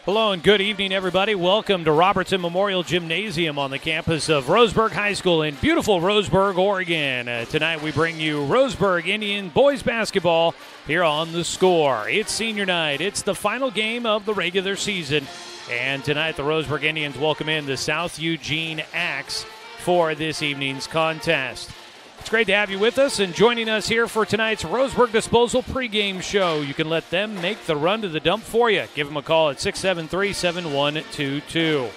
Hello and good evening, everybody. Welcome to Robertson Memorial Gymnasium on the campus of Roseburg High School in beautiful Roseburg, Oregon. Tonight we bring you Roseburg Indian boys basketball here on The Score. It's senior night. It's the final game of the regular season. And tonight the Roseburg Indians welcome in the South Eugene Axe for this evening's contest. It's great to have you with us and joining us here for tonight's Roseburg Disposal pregame show. You can let them make the run to the dump for you. Give them a call at 673-7122.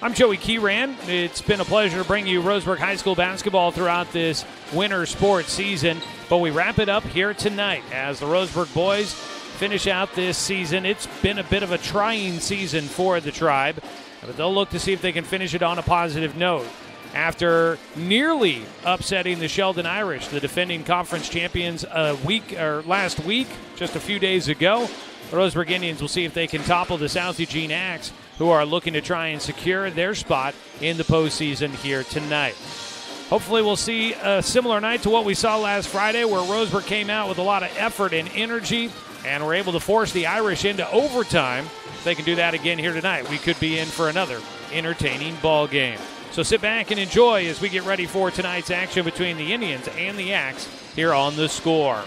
I'm Joey Keeran. It's been a pleasure to bring you Roseburg High School basketball throughout this winter sports season, but we wrap it up here tonight as the Roseburg boys finish out this season. It's been a bit of a trying season for the Tribe, but they'll look to see if they can finish it on a positive note. After nearly upsetting the Sheldon Irish, the defending conference champions last week, just a few days ago, the Roseburg Indians will see if they can topple the South Eugene Axe, who are looking to try and secure their spot in the postseason here tonight. Hopefully we'll see a similar night to what we saw last Friday, where Roseburg came out with a lot of effort and energy and were able to force the Irish into overtime. If they can do that again here tonight, we could be in for another entertaining ball game. So sit back and enjoy as we get ready for tonight's action between the Indians and the Axe here on The Score.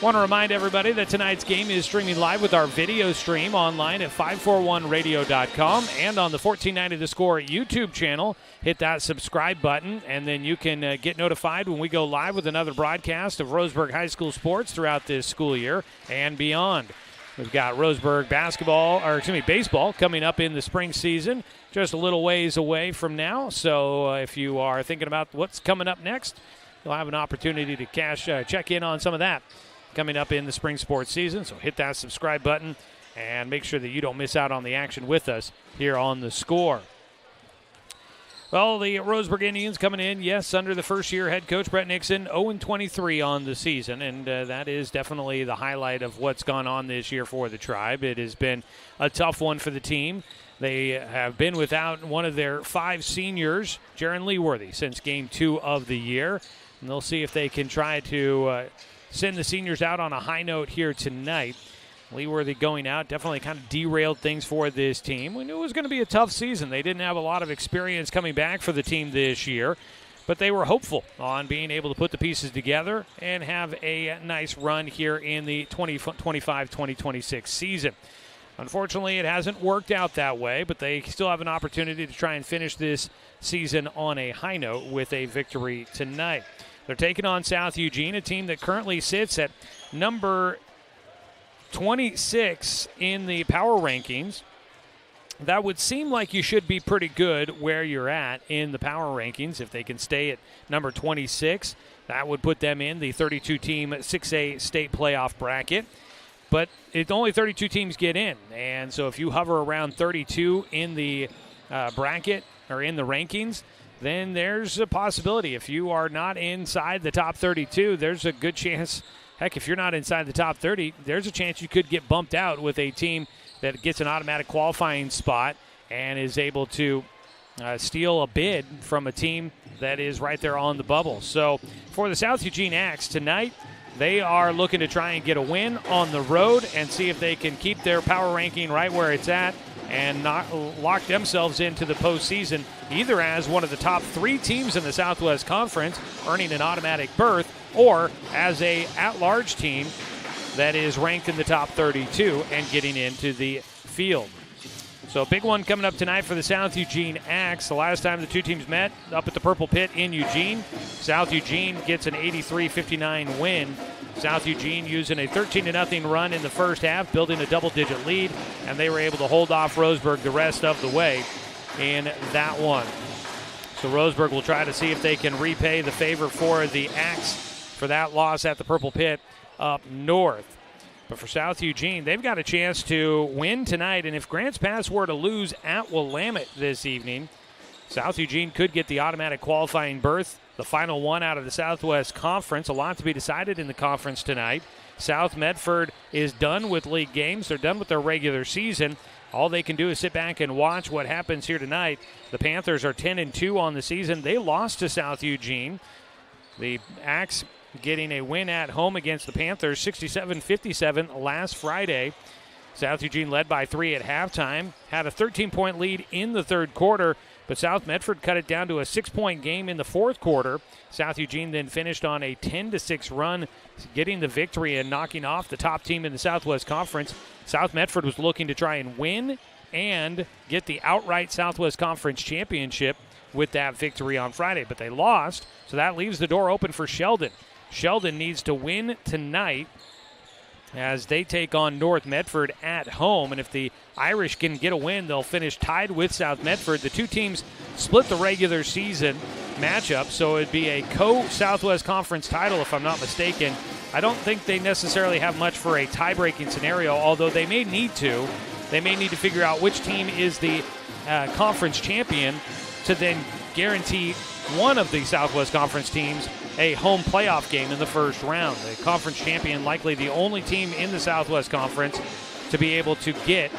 Want to remind everybody that tonight's game is streaming live with our video stream online at 541radio.com and on the 1490 The Score YouTube channel. Hit that subscribe button, and then you can get notified when we go live with another broadcast of Roseburg High School sports throughout this school year and beyond. We've got Roseburg baseball coming up in the spring season, just a little ways away from now. So if you are thinking about what's coming up next, you'll have an opportunity to check in on some of that coming up in the spring sports season. So hit that subscribe button and make sure that you don't miss out on the action with us here on The Score. Well, the Roseburg Indians coming in, yes, under the first-year head coach Brett Nixon, 0-23 on the season, and that is definitely the highlight of what's gone on this year for the Tribe. It has been a tough one for the team. They have been without one of their 5 seniors, Jaron Leeworthy, since Game 2 of the year, and they'll see if they can try to send the seniors out on a high note here tonight. Leeworthy going out definitely kind of derailed things for this team. We knew it was going to be a tough season. They didn't have a lot of experience coming back for the team this year, but they were hopeful on being able to put the pieces together and have a nice run here in the 2025-2026 season. Unfortunately, it hasn't worked out that way, but they still have an opportunity to try and finish this season on a high note with a victory tonight. They're taking on South Eugene, a team that currently sits at number 26 in the power rankings. That would seem like you should be pretty good where you're at in the power rankings. If they can stay at number 26, that would put them in the 32-team 6A state playoff bracket. But it's only 32 teams get in, and so if you hover around 32 in the bracket or in the rankings, then there's a possibility. If you are not inside the top 32, there's a good chance. Heck, if you're not inside the top 30, there's a chance you could get bumped out with a team that gets an automatic qualifying spot and is able to steal a bid from a team that is right there on the bubble. So for the South Eugene Axe tonight, they are looking to try and get a win on the road and see if they can keep their power ranking right where it's at and not lock themselves into the postseason, either as one of the top 3 teams in the Southwest Conference, earning an automatic berth, or as a at-large team that is ranked in the top 32 and getting into the field. So a big one coming up tonight for the South Eugene Axe. The last time the two teams met up at the Purple Pit in Eugene, South Eugene gets an 83-59 win. South Eugene using a 13-0 run in the first half, building a double-digit lead, and they were able to hold off Roseburg the rest of the way in that one. So Roseburg will try to see if they can repay the favor for the Axe for that loss at the Purple Pit up north. But for South Eugene, they've got a chance to win tonight, and if Grants Pass were to lose at Willamette this evening, South Eugene could get the automatic qualifying berth, the final one out of the Southwest Conference. A lot to be decided in the conference tonight. South Medford is done with league games. They're done with their regular season. All they can do is sit back and watch what happens here tonight. The Panthers are 10-2 on the season. They lost to South Eugene. The Axe getting a win at home against the Panthers, 67-57 last Friday. South Eugene led by 3 at halftime, had a 13-point lead in the third quarter, but South Medford cut it down to a 6-point game in the fourth quarter. South Eugene then finished on a 10-6 run, getting the victory and knocking off the top team in the Southwest Conference. South Medford was looking to try and win and get the outright Southwest Conference championship with that victory on Friday, but they lost, so that leaves the door open for Sheldon. Sheldon needs to win tonight as they take on North Medford at home, and if the Irish can get a win, they'll finish tied with South Medford. The two teams split the regular season matchup, so it'd be a co-Southwest Conference title if I'm not mistaken. I don't think they necessarily have much for a tie-breaking scenario, although they may need to. They may need to figure out which team is the conference champion to then guarantee one of the Southwest Conference teams a home playoff game in the first round. The conference champion, likely the only team in the Southwest Conference to be able to get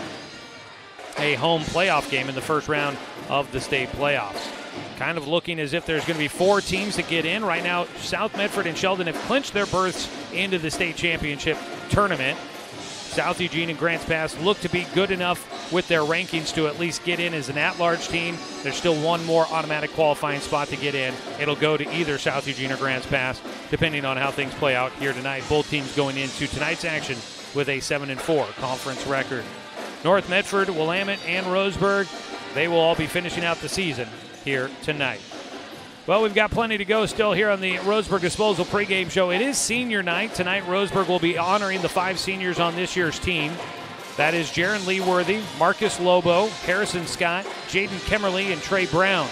a home playoff game in the first round of the state playoffs. Kind of looking as if there's going to be 4 teams that get in. Right now, South Medford and Sheldon have clinched their berths into the state championship tournament. South Eugene and Grants Pass look to be good enough with their rankings to at least get in as an at-large team. There's still one more automatic qualifying spot to get in. It'll go to either South Eugene or Grants Pass, depending on how things play out here tonight. Both teams going into tonight's action with a 7-4 conference record. North Medford, Willamette, and Roseburg, they will all be finishing out the season here tonight. Well, we've got plenty to go still here on the Roseburg Disposal pregame show. It is senior night. Tonight, Roseburg will be honoring the 5 seniors on this year's team. That is Jaron Leeworthy, Marcus Lobo, Harrison Scott, Jaden Kemmerly, and Trey Brown.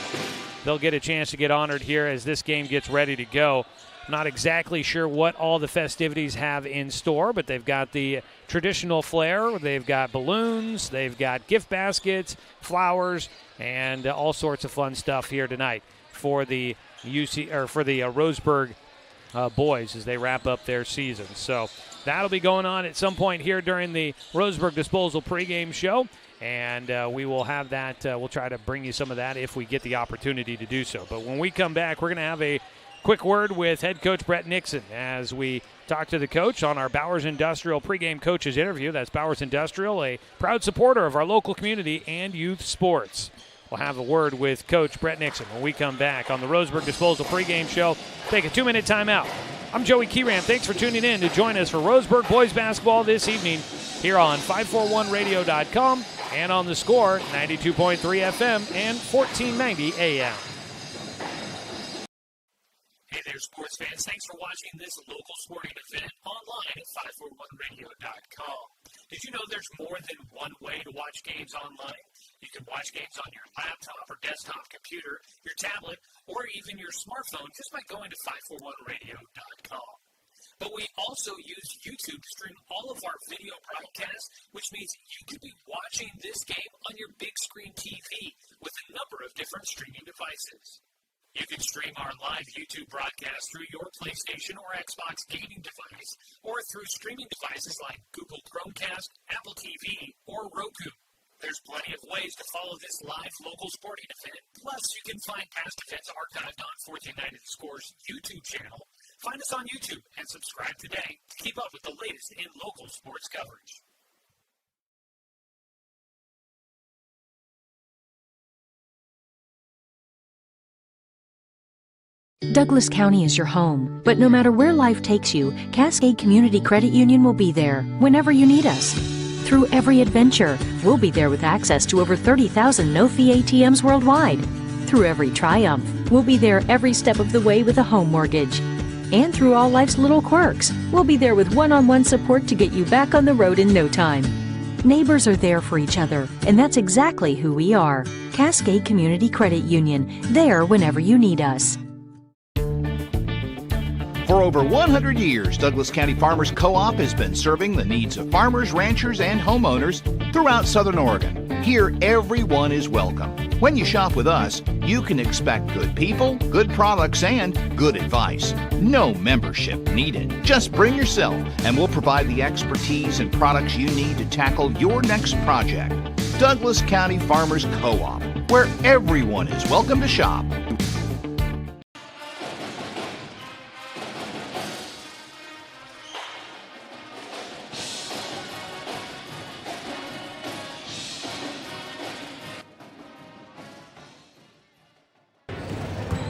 They'll get a chance to get honored here as this game gets ready to go. Not exactly sure what all the festivities have in store, but they've got the traditional flair. They've got balloons. They've got gift baskets, flowers, and all sorts of fun stuff here tonight for the Roseburg boys as they wrap up their season. So that'll be going on at some point here during the Roseburg Disposal pregame show, and we will have that. We'll try to bring you some of that if we get the opportunity to do so. But when we come back, we're going to have a quick word with head coach Brett Nixon as we talk to the coach on our Bowers Industrial pregame coaches interview. That's Bowers Industrial, a proud supporter of our local community and youth sports. We'll have a word with Coach Brett Nixon when we come back on the Roseburg Disposal pregame show. Take a 2-minute timeout. I'm Joey Keeran. Thanks for tuning in to join us for Roseburg boys basketball this evening here on 541radio.com and on the Score, 92.3 FM and 1490 AM. Hey there, sports fans. Thanks for watching this local sporting event online at 541radio.com. Did you know there's more than one way to watch games online? You can watch games on your laptop or desktop computer, your tablet, or even your smartphone just by going to 541radio.com. But we also use YouTube to stream all of our video broadcasts, which means you could be watching this game on your big screen TV with a number of different streaming devices. You can stream our live YouTube broadcast through your PlayStation or Xbox gaming device or through streaming devices like Google Chromecast, Apple TV, or Roku. There's plenty of ways to follow this live local sporting event. Plus, you can find past events archived on 1490 The Score's YouTube channel. Find us on YouTube and subscribe today to keep up with the latest in local sports coverage. Douglas County is your home, but no matter where life takes you, Cascade Community Credit Union will be there whenever you need us. Through every adventure, we'll be there with access to over 30,000 no-fee ATMs worldwide. Through every triumph, we'll be there every step of the way with a home mortgage. And through all life's little quirks, we'll be there with one-on-one support to get you back on the road in no time. Neighbors are there for each other, and that's exactly who we are. Cascade Community Credit Union, there whenever you need us. For over 100 years, Douglas County Farmers Co-op has been serving the needs of farmers, ranchers, and homeowners throughout Southern Oregon. Here, everyone is welcome. When you shop with us, you can expect good people, good products, and good advice. No membership needed. Just bring yourself, and we'll provide the expertise and products you need to tackle your next project. Douglas County Farmers Co-op, where everyone is welcome to shop.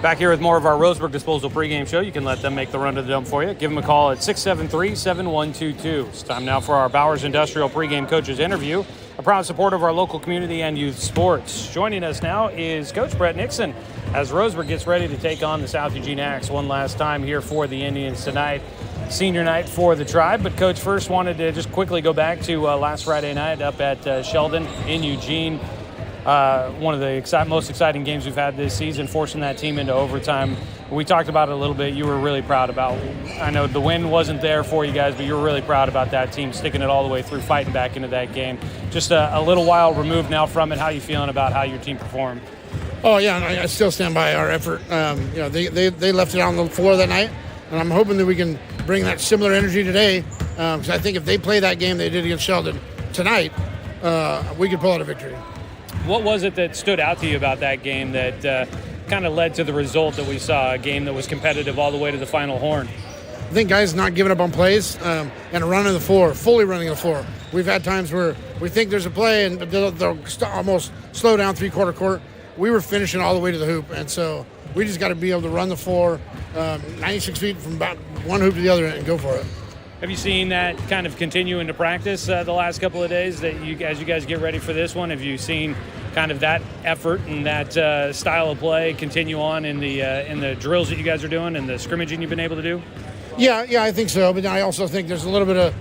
Back here with more of our Roseburg Disposal pregame show. You can let them make the run to the dump for you. Give them a call at 673-7122. It's time now for our Bowers Industrial pregame coaches interview, a proud supporter of our local community and youth sports. Joining us now is Coach Brett Nixon as Roseburg gets ready to take on the South Eugene Axe one last time here for the Indians tonight. Senior night for the Tribe, but Coach first wanted to just quickly go back to last Friday night up at Sheldon in Eugene. One of the most exciting games we've had this season, forcing that team into overtime. We talked about it a little bit. You were really proud about, I know the win wasn't there for you guys, but you were really proud about that team sticking it all the way through, fighting back into that game. Just a little while removed now from it. How are you feeling about how your team performed? Oh, yeah, I still stand by our effort. They left it on the floor that night, and I'm hoping that we can bring that similar energy today, because I think if they play that game they did against Sheldon tonight, we could pull out a victory. What was it that stood out to you about that game that kind of led to the result that we saw, a game that was competitive all the way to the final horn? I think guys not giving up on plays and running the floor, fully running the floor. We've had times where we think there's a play and they'll almost slow down three-quarter court. We were finishing all the way to the hoop, and so we just got to be able to run the floor 96 feet from about one hoop to the other and go for it. Have you seen that kind of continue into practice the last couple of days that as you guys get ready for this one? Have you seen kind of that effort and that style of play continue on in the drills that you guys are doing and the scrimmaging you've been able to do? Yeah, I think so. But I also think there's a little bit of,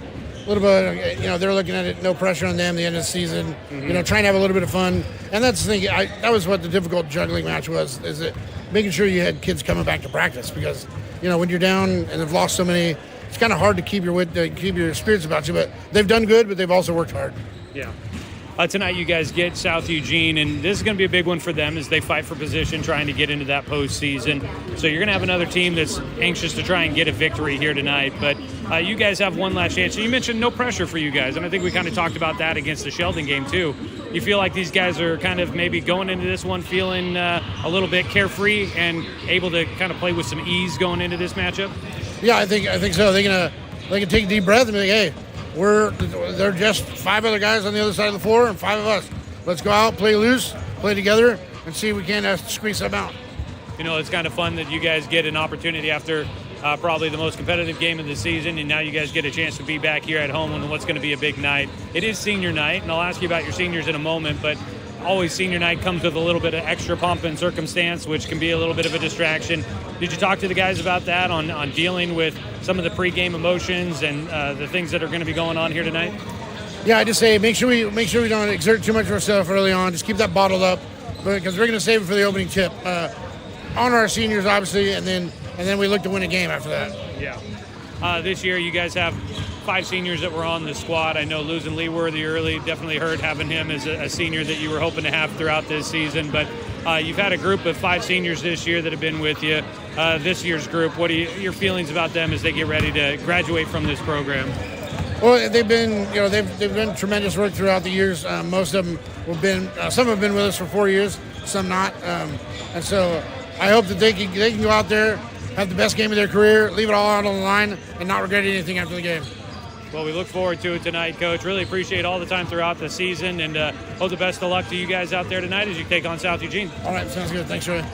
they're looking at it, no pressure on them, the end of the season, trying to have a little bit of fun. And that's the thing, that was what the difficult juggling match was, is that making sure you had kids coming back to practice, because, when you're down and they've lost so many, it's kind of hard to keep your spirits about you. But they've done good, but they've also worked hard. Yeah. Tonight you guys get South Eugene, and this is going to be a big one for them as they fight for position, trying to get into that postseason. So you're going to have another team that's anxious to try and get a victory here tonight. But you guys have one last chance. So you mentioned no pressure for you guys, and I think we kind of talked about that against the Sheldon game too. You feel like these guys are kind of maybe going into this one feeling a little bit carefree and able to kind of play with some ease going into this matchup? Yeah, I think so. They can take a deep breath and be like, hey, they're just five other guys on the other side of the floor and five of us. Let's go out, play loose, play together, and see if we can squeeze something out. It's kind of fun that you guys get an opportunity after probably the most competitive game of the season, and now you guys get a chance to be back here at home on what's going to be a big night. It is senior night, and I'll ask you about your seniors in a moment, but always senior night comes with a little bit of extra pomp and circumstance, which can be a little bit of a distraction. Did you talk to the guys about that on dealing with some of the pregame emotions and the things that are going to be going on here tonight? Yeah, I just say make sure we don't exert too much of ourselves early on. Just keep that bottled up, because we're going to save it for the opening tip. Honor our seniors, obviously, and then we look to win a game after that. Yeah. This year you guys have 5 seniors that were on the squad. I know losing Lee Worthy early definitely hurt, having him as a senior that you were hoping to have throughout this season. But you've had a group of 5 seniors this year that have been with you. This year's group, what are your feelings about them as they get ready to graduate from this program? Well, they've been tremendous work throughout the years. Most of them some have been with us for 4 years, some not. And so I hope that they can go out there, have the best game of their career, leave it all out on the line, and not regret anything after the game. Well, we look forward to it tonight, Coach. Really appreciate all the time throughout the season, and hope the best of luck to you guys out there tonight as you take on South Eugene. All right, sounds good. Thanks, Troy.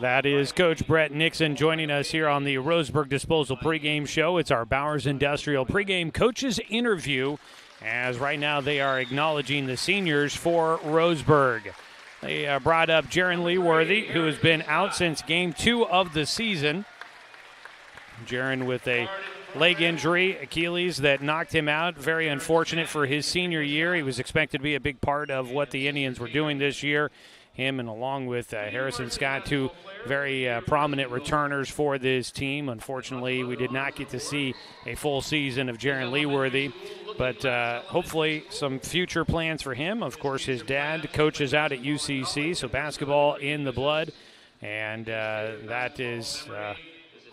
That is Coach Brett Nixon joining us here on the Roseburg Disposal pregame show. It's our Bowers Industrial pregame coaches interview, as right now they are acknowledging the seniors for Roseburg. They brought up Jaron Leeworthy, who has been out since Game 2 of the season. Jaron with a leg injury, Achilles, that knocked him out. Very unfortunate for his senior year. He was expected to be a big part of what the Indians were doing this year. Him and along with Harrison Scott, 2 very prominent returners for this team. Unfortunately, we did not get to see a full season of Jaron Leeworthy, but hopefully some future plans for him. Of course, his dad coaches out at UCC, so basketball in the blood, and that is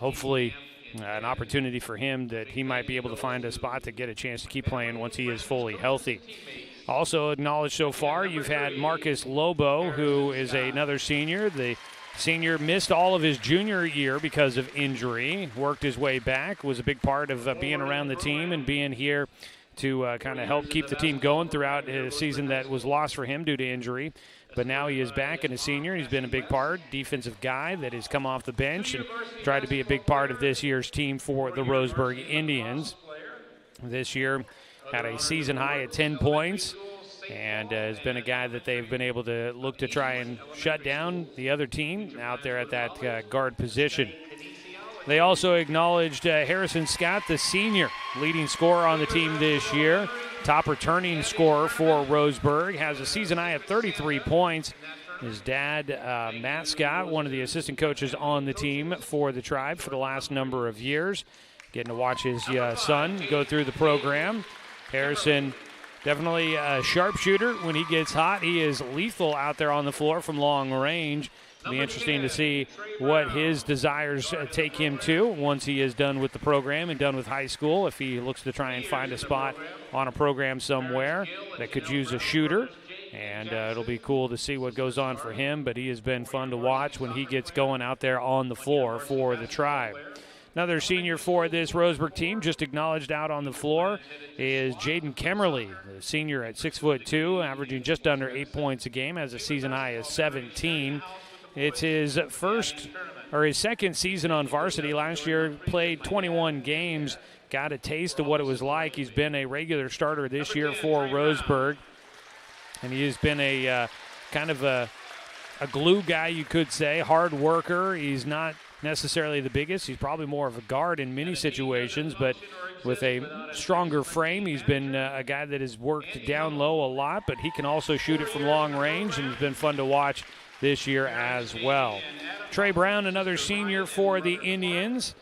hopefully an opportunity for him that he might be able to find a spot to get a chance to keep playing once he is fully healthy. Also acknowledged so far, you've had Marcus Lobo, who is another senior. The senior missed all of his junior year because of injury, worked his way back, was a big part of being around the team and being here to kind of help keep the team going throughout a season that was lost for him due to injury. But now he is back and a senior. He's been a big part, defensive guy that has come off the bench and tried to be a big part of this year's team for the Roseburg Indians. This year had a season high at 10 points and has been a guy that they've been able to look to try and shut down the other team out there at that guard position. They also acknowledged Harrison Scott, the senior leading scorer on the team this year. Top returning scorer for Roseburg, has a season high at 33 points. His dad, Matt Scott, one of the assistant coaches on the team for the Tribe for the last number of years. Getting to watch his son go through the program. Harrison, definitely a sharpshooter when he gets hot. He is lethal out there on the floor from long range. It'll be interesting to see what his desires take him to once he is done with the program and done with high school. If he looks to try and find a spot on a program somewhere that could use a shooter. And it'll be cool to see what goes on for him. But he has been fun to watch when he gets going out there on the floor for the Tribe. Another senior for this Roseburg team, just acknowledged out on the floor, is Jaden Kemmerly, the senior at 6'2", averaging just under 8 points a game, has a season high of 17. It's his second season on varsity. Last year played 21 games, got a taste of what it was like. He's been a regular starter this year for Roseburg, and he has been a kind of a glue guy, you could say, hard worker. He's not necessarily the biggest. He's probably more of a guard in many situations, but with a stronger frame, he's been a guy that has worked down low a lot, but he can also shoot it from long range, and it's been fun to watch this year as well. Trey Brown, another senior for the Indians,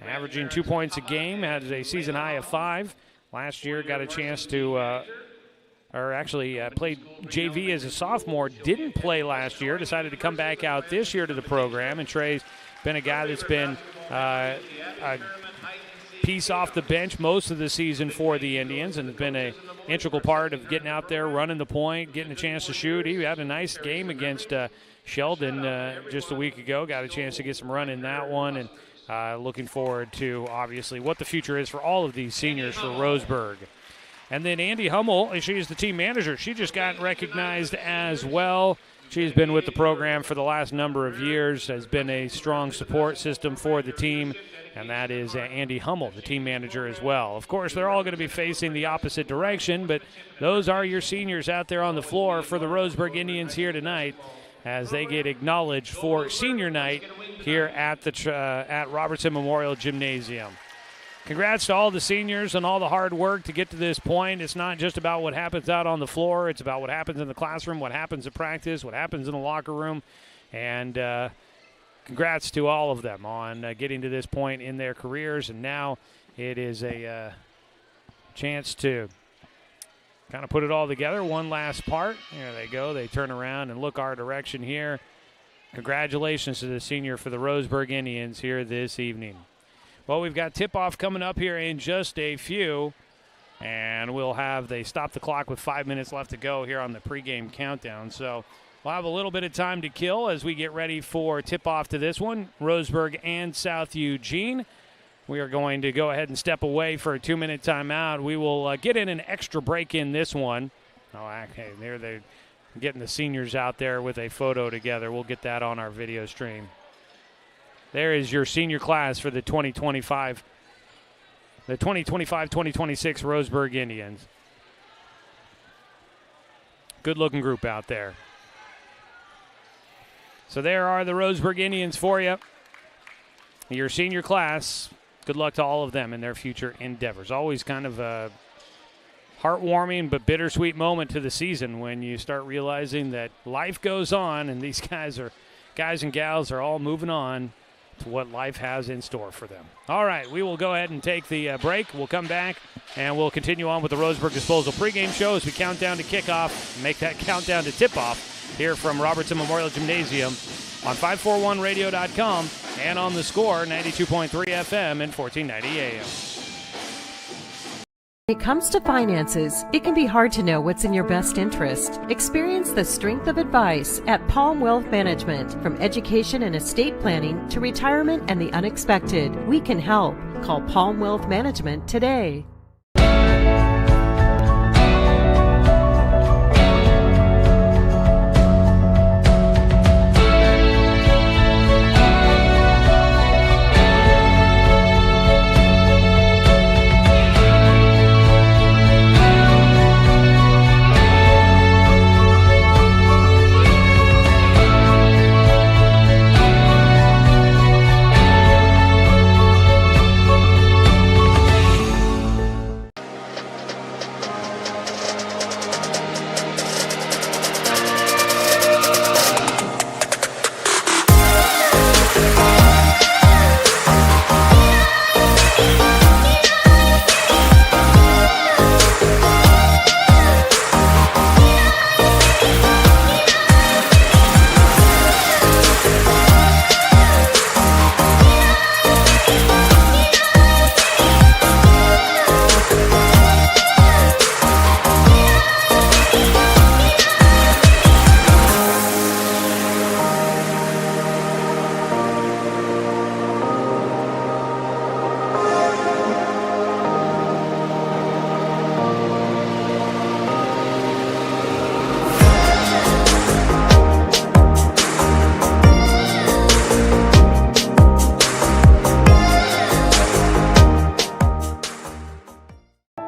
averaging 2 points a game, has a season high of 5. Last year got a chance to played JV as a sophomore, didn't play last year, decided to come back out this year to the program, and Trey's been a guy that's been a piece off the bench most of the season for the Indians and has been an integral part of getting out there, running the point, getting a chance to shoot. He had a nice game against Sheldon just a week ago, got a chance to get some run in that one, and looking forward to, obviously, what the future is for all of these seniors for Roseburg. And then Andy Hummel, she is the team manager. She just got recognized as well. She's been with the program for the last number of years, has been a strong support system for the team, and that is Andy Hummel, the team manager as well. Of course, they're all going to be facing the opposite direction, but those are your seniors out there on the floor for the Roseburg Indians here tonight as they get acknowledged for senior night here at the at Robertson Memorial Gymnasium. Congrats to all the seniors and all the hard work to get to this point. It's not just about what happens out on the floor. It's about what happens in the classroom, what happens at practice, what happens in the locker room. And congrats to all of them on getting to this point in their careers. And now it is a chance to kind of put it all together. One last part. There they go. They turn around and look our direction here. Congratulations to the senior for the Roseburg Indians here this evening. Well, we've got tip-off coming up here in just a few, and they stop the clock with 5 minutes left to go here on the pregame countdown. So we'll have a little bit of time to kill as we get ready for tip-off to this one, Roseburg and South Eugene. We are going to go ahead and step away for a 2-minute timeout. We will get in an extra break in this one. Oh, okay, they're getting the seniors out there with a photo together. We'll get that on our video stream. There is your senior class for the 2025-2026 Roseburg Indians. Good-looking group out there. So there are the Roseburg Indians for you. Your senior class, good luck to all of them in their future endeavors. Always kind of a heartwarming but bittersweet moment to the season when you start realizing that life goes on and these guys and gals are all moving on to what life has in store for them. All right, we will go ahead and take the break. We'll come back, and we'll continue on with the Roseburg Disposal pregame show as we count down to kickoff, make that countdown to tip-off here from Robertson Memorial Gymnasium on 541radio.com and on The Score, 92.3 FM and 1490 AM. When it comes to finances, it can be hard to know what's in your best interest. Experience the strength of advice at Palm Wealth Management. From education and estate planning to retirement and the unexpected, we can help. Call Palm Wealth Management today.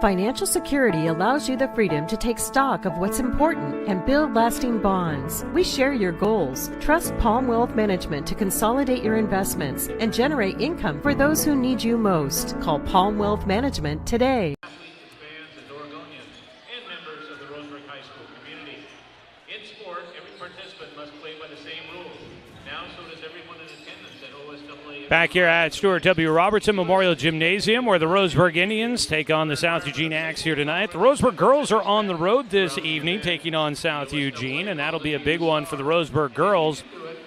Financial security allows you the freedom to take stock of what's important and build lasting bonds. We share your goals. Trust Palm Wealth Management to consolidate your investments and generate income for those who need you most. Call Palm Wealth Management today. Fans and Oregonians and members of the Roseburg High School community. In sport, every participant must play by the same rules. Now, so does everyone in attendance at OSAA. Back here at Stuart W. Robertson Memorial Gymnasium, where the Roseburg Indians take on the South Eugene Axe here tonight. The Roseburg girls are on the road this evening, taking on South Eugene, and that'll be a big one for the Roseburg girls.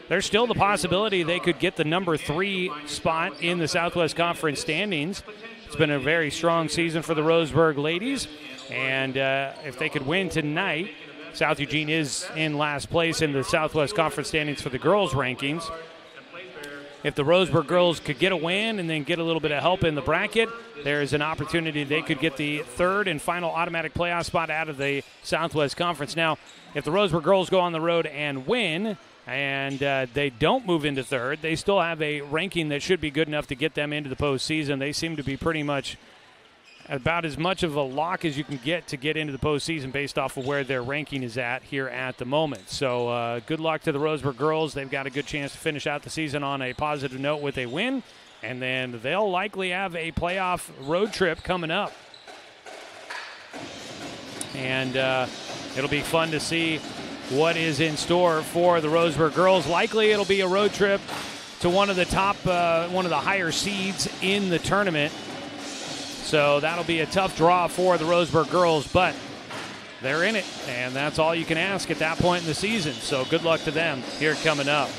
There's still the possibility they could get the number 3 spot in the Southwest Conference standings. It's been a very strong season for the Roseburg ladies, and if they could win tonight, South Eugene is in last place in the Southwest Conference standings for the girls' rankings. If the Roseburg girls could get a win and then get a little bit of help in the bracket, there is an opportunity they could get the 3rd and final automatic playoff spot out of the Southwest Conference. Now, if the Roseburg girls go on the road and win, and they don't move into 3rd, they still have a ranking that should be good enough to get them into the postseason. They seem to be pretty much about as much of a lock as you can get to get into the postseason based off of where their ranking is at here at the moment. So good luck to the Roseburg girls. They've got a good chance to finish out the season on a positive note with a win, and then they'll likely have a playoff road trip coming up. And it'll be fun to see what is in store for the Roseburg girls. Likely it'll be a road trip to one of the top, one of the higher seeds in the tournament. So that'll be a tough draw for the Roseburg girls, but they're in it, and that's all you can ask at that point in the season. So good luck to them here coming up.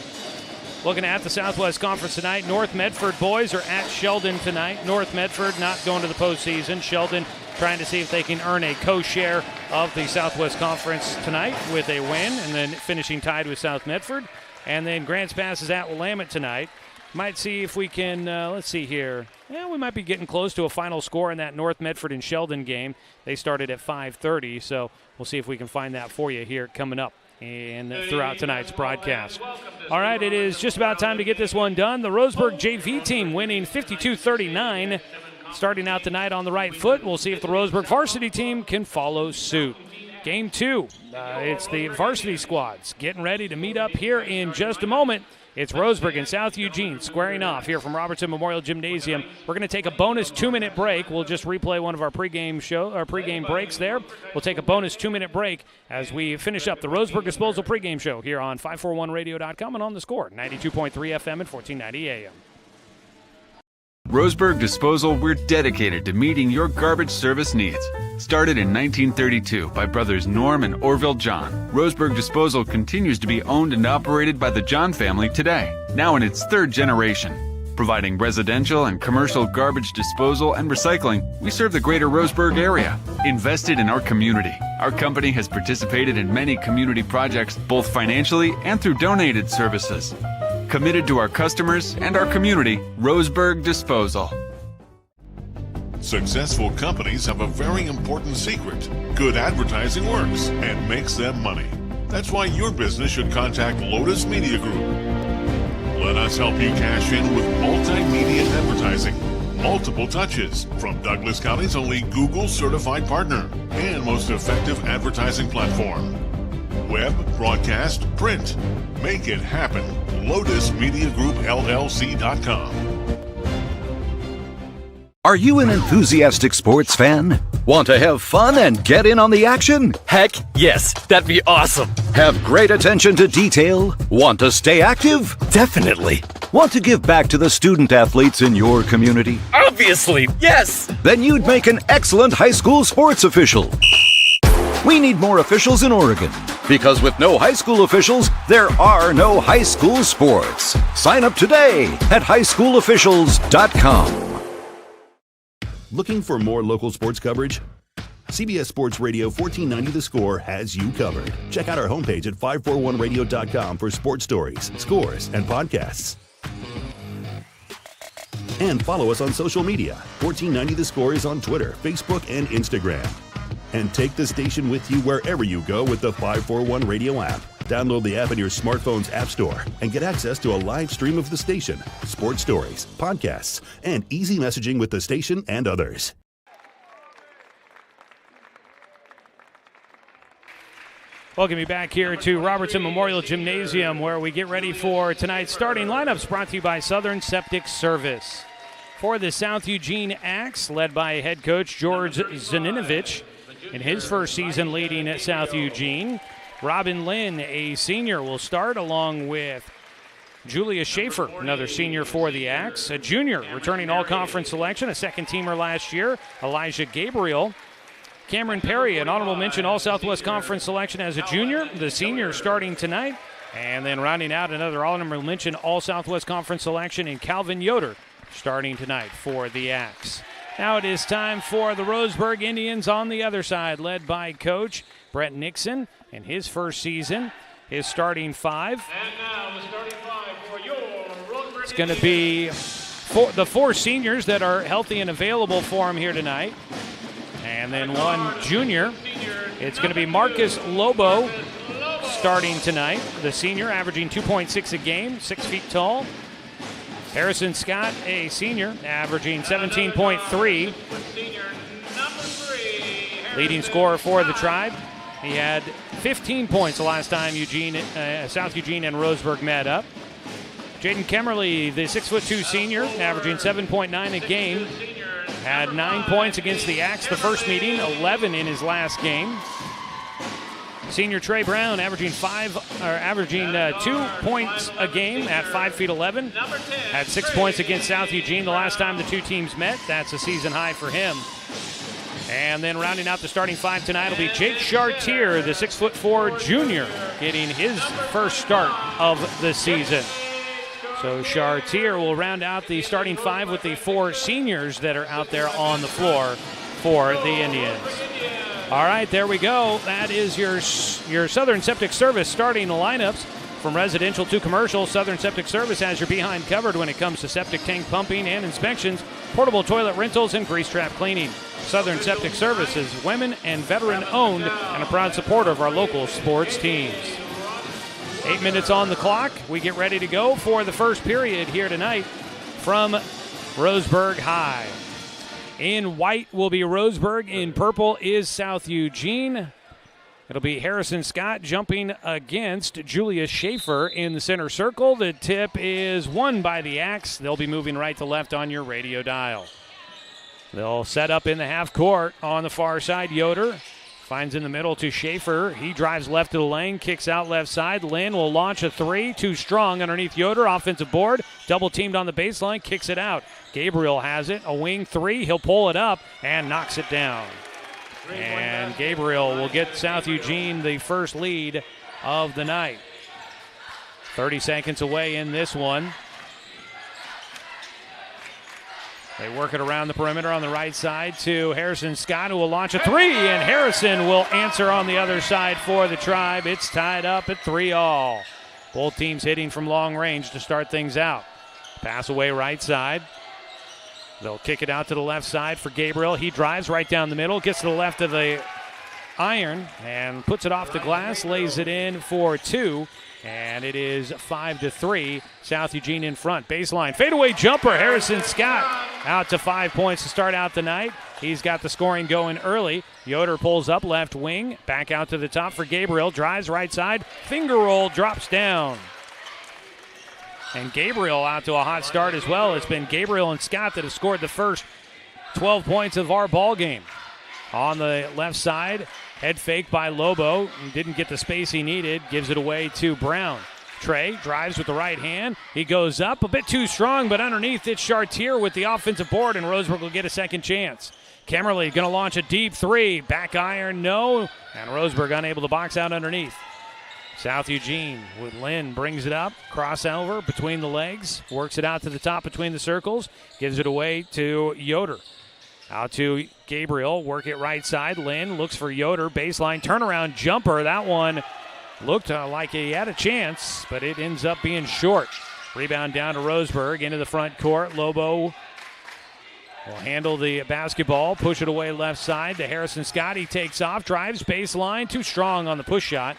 Looking at the Southwest Conference tonight, North Medford boys are at Sheldon tonight. North Medford not going to the postseason. Sheldon trying to see if they can earn a co-share of the Southwest Conference tonight with a win, and then finishing tied with South Medford. And then Grants Pass is at Willamette tonight. Might see if we can, let's see here. Yeah, we might be getting close to a final score in that North Medford and Sheldon game. They started at 5:30, so we'll see if we can find that for you here coming up and throughout tonight's broadcast. All right, it is just about time to get this one done. The Roseburg JV team winning 52-39, starting out the night on the right foot. We'll see if the Roseburg varsity team can follow suit. Game 2, it's the varsity squads getting ready to meet up here in just a moment. It's Roseburg and South Eugene squaring off here from Robertson Memorial Gymnasium. We're going to take a bonus 2-minute break. We'll just replay one of our pregame breaks there. We'll take a bonus 2-minute break as we finish up the Roseburg Disposal pregame show here on 541radio.com and on the Score, 92.3 FM and 1490 AM. Roseburg Disposal, we're dedicated to meeting your garbage service needs. Started in 1932 by brothers Norm and Orville John, Roseburg Disposal continues to be owned and operated by the John family today, now in its 3rd generation. Providing residential and commercial garbage disposal and recycling, we serve the greater Roseburg area. Invested in our community, our company has participated in many community projects, both financially and through donated services. Committed to our customers and our community, Roseburg Disposal. Successful companies have a very important secret. Good advertising works and makes them money. That's why your business should contact Lotus Media Group. Let us help you cash in with multimedia advertising. Multiple touches from Douglas County's only Google certified partner and most effective advertising platform. Web, broadcast, print. Make it happen. LotusMediaGroupLLC.com. Are you an enthusiastic sports fan? Want to have fun and get in on the action? Heck, yes, that'd be awesome. Have great attention to detail? Want to stay active? Definitely. Want to give back to the student athletes in your community? Obviously, yes. Then you'd make an excellent high school sports official. We need more officials in Oregon, because with no high school officials, there are no high school sports. Sign up today at highschoolofficials.com. Looking for more local sports coverage? CBS Sports Radio 1490 The Score has you covered. Check out our homepage at 541radio.com for sports stories, scores, and podcasts. And follow us on social media. 1490 The Score is on Twitter, Facebook, and Instagram. And take the station with you wherever you go with the 541 Radio app. Download the app in your smartphone's app store and get access to a live stream of the station, sports stories, podcasts, and easy messaging with the station and others. Welcome you back here to Robertson Memorial Gymnasium, where we get ready for tonight's starting lineups, brought to you by Southern Septic Service. For the South Eugene Axe, led by head coach George Zaninovich in his first season leading at South Eugene. Robin Lynn, a senior, will start along with Julia Schaefer, another senior for the Axe. A junior, returning all-conference selection, a second-teamer last year, Elijah Gabriel. Cameron Perry, an honorable mention All-Southwest Conference selection as a junior. The senior starting tonight. And then rounding out another honorable mention All-Southwest Conference selection in Calvin Yoder, starting tonight for the Axe. Now it is time for the Roseburg Indians on the other side, led by Coach Brett Nixon in his first season. His starting five. And now the starting five for your Roseburg It's going to be the four seniors that are healthy and available for him here tonight. And then one junior. It's going to be Marcus Lobo starting tonight. The senior, averaging 2.6 a game, 6 feet tall. Harrison Scott, a senior, averaging 17.3. Leading scorer for the Tribe. He had 15 points the last time South Eugene and Roseburg met up. Jaden Kemmerly, the 6'2" senior, averaging 7.9 a game. Had 9 points against the Axe the first meeting, 11 in his last game. Senior Trey Brown averaging 2 points a game at 5'11". Had 6 points against South Eugene the last time the two teams met. That's a season high for him. And then rounding out the starting five tonight will be Jake Chartier, the 6'4" junior, getting his first start of the season. So Chartier will round out the starting five with the four seniors that are out there on the floor for the Indians. All right, there we go. That is your Southern Septic Service starting lineups. From residential to commercial, Southern Septic Service has your behind covered when it comes to septic tank pumping and inspections, portable toilet rentals, and grease trap cleaning. Southern Septic Service is women and veteran owned and a proud supporter of our local sports teams. 8 minutes on the clock. We get ready to go for the first period here tonight from Roseburg High. In white will be Roseburg. In purple is South Eugene. It'll be Harrison Scott jumping against Julia Schaefer in the center circle. The tip is won by the Axe. They'll be moving right to left on your radio dial. They'll set up in the half court on the far side. Yoder finds in the middle to Schaefer. He drives left to the lane, kicks out left side. Lynn will launch a three. Too strong underneath Yoder. Offensive board. Double teamed on the baseline. Kicks it out. Gabriel has it. A wing three. He'll pull it up and knocks it down. And Gabriel will get South Eugene the first lead of the night. 30 seconds away in this one. They work it around the perimeter on the right side to Harrison Scott, who will launch a three, and Harrison will answer on the other side for the Tribe. It's tied up at 3-all. Both teams hitting from long range to start things out. Pass away right side. They'll kick it out to the left side for Gabriel. He drives right down the middle, gets to the left of the iron, and puts it off the glass, lays it in for two. And it is 5-3. South Eugene in front. Baseline. Fadeaway jumper. Harrison Scott out to 5 points to start out the night. He's got the scoring going early. Yoder pulls up left wing. Back out to the top for Gabriel. Drives right side. Finger roll. Drops down. And Gabriel out to a hot start as well. It's been Gabriel and Scott that have scored the first 12 points of our ball game. On the left side, head fake by Lobo. Didn't get the space he needed. Gives it away to Brown. Trey drives with the right hand. He goes up a bit too strong, but underneath it's Chartier with the offensive board, and Roseburg will get a second chance. Kemmerly going to launch a deep three. Back iron, no. And Roseburg unable to box out underneath. South Eugene with Lynn brings it up. Crossover between the legs. Works it out to the top between the circles. Gives it away to Yoder. Out to Gabriel, work it right side. Lynn looks for Yoder, baseline turnaround jumper. That one looked like he had a chance, but it ends up being short. Rebound down to Roseburg into the front court. Lobo will handle the basketball, push it away left side to Harrison Scott. He takes off, drives baseline, too strong on the push shot.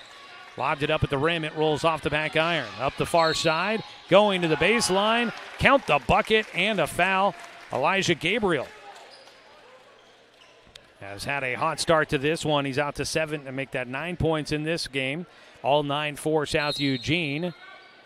Lobbed it up at the rim. It rolls off the back iron. Up the far side, going to the baseline. Count the bucket and a foul. Elijah Gabriel has had a hot start to this one. He's out to 7 and make that 9 points in this game. All 9 for South Eugene.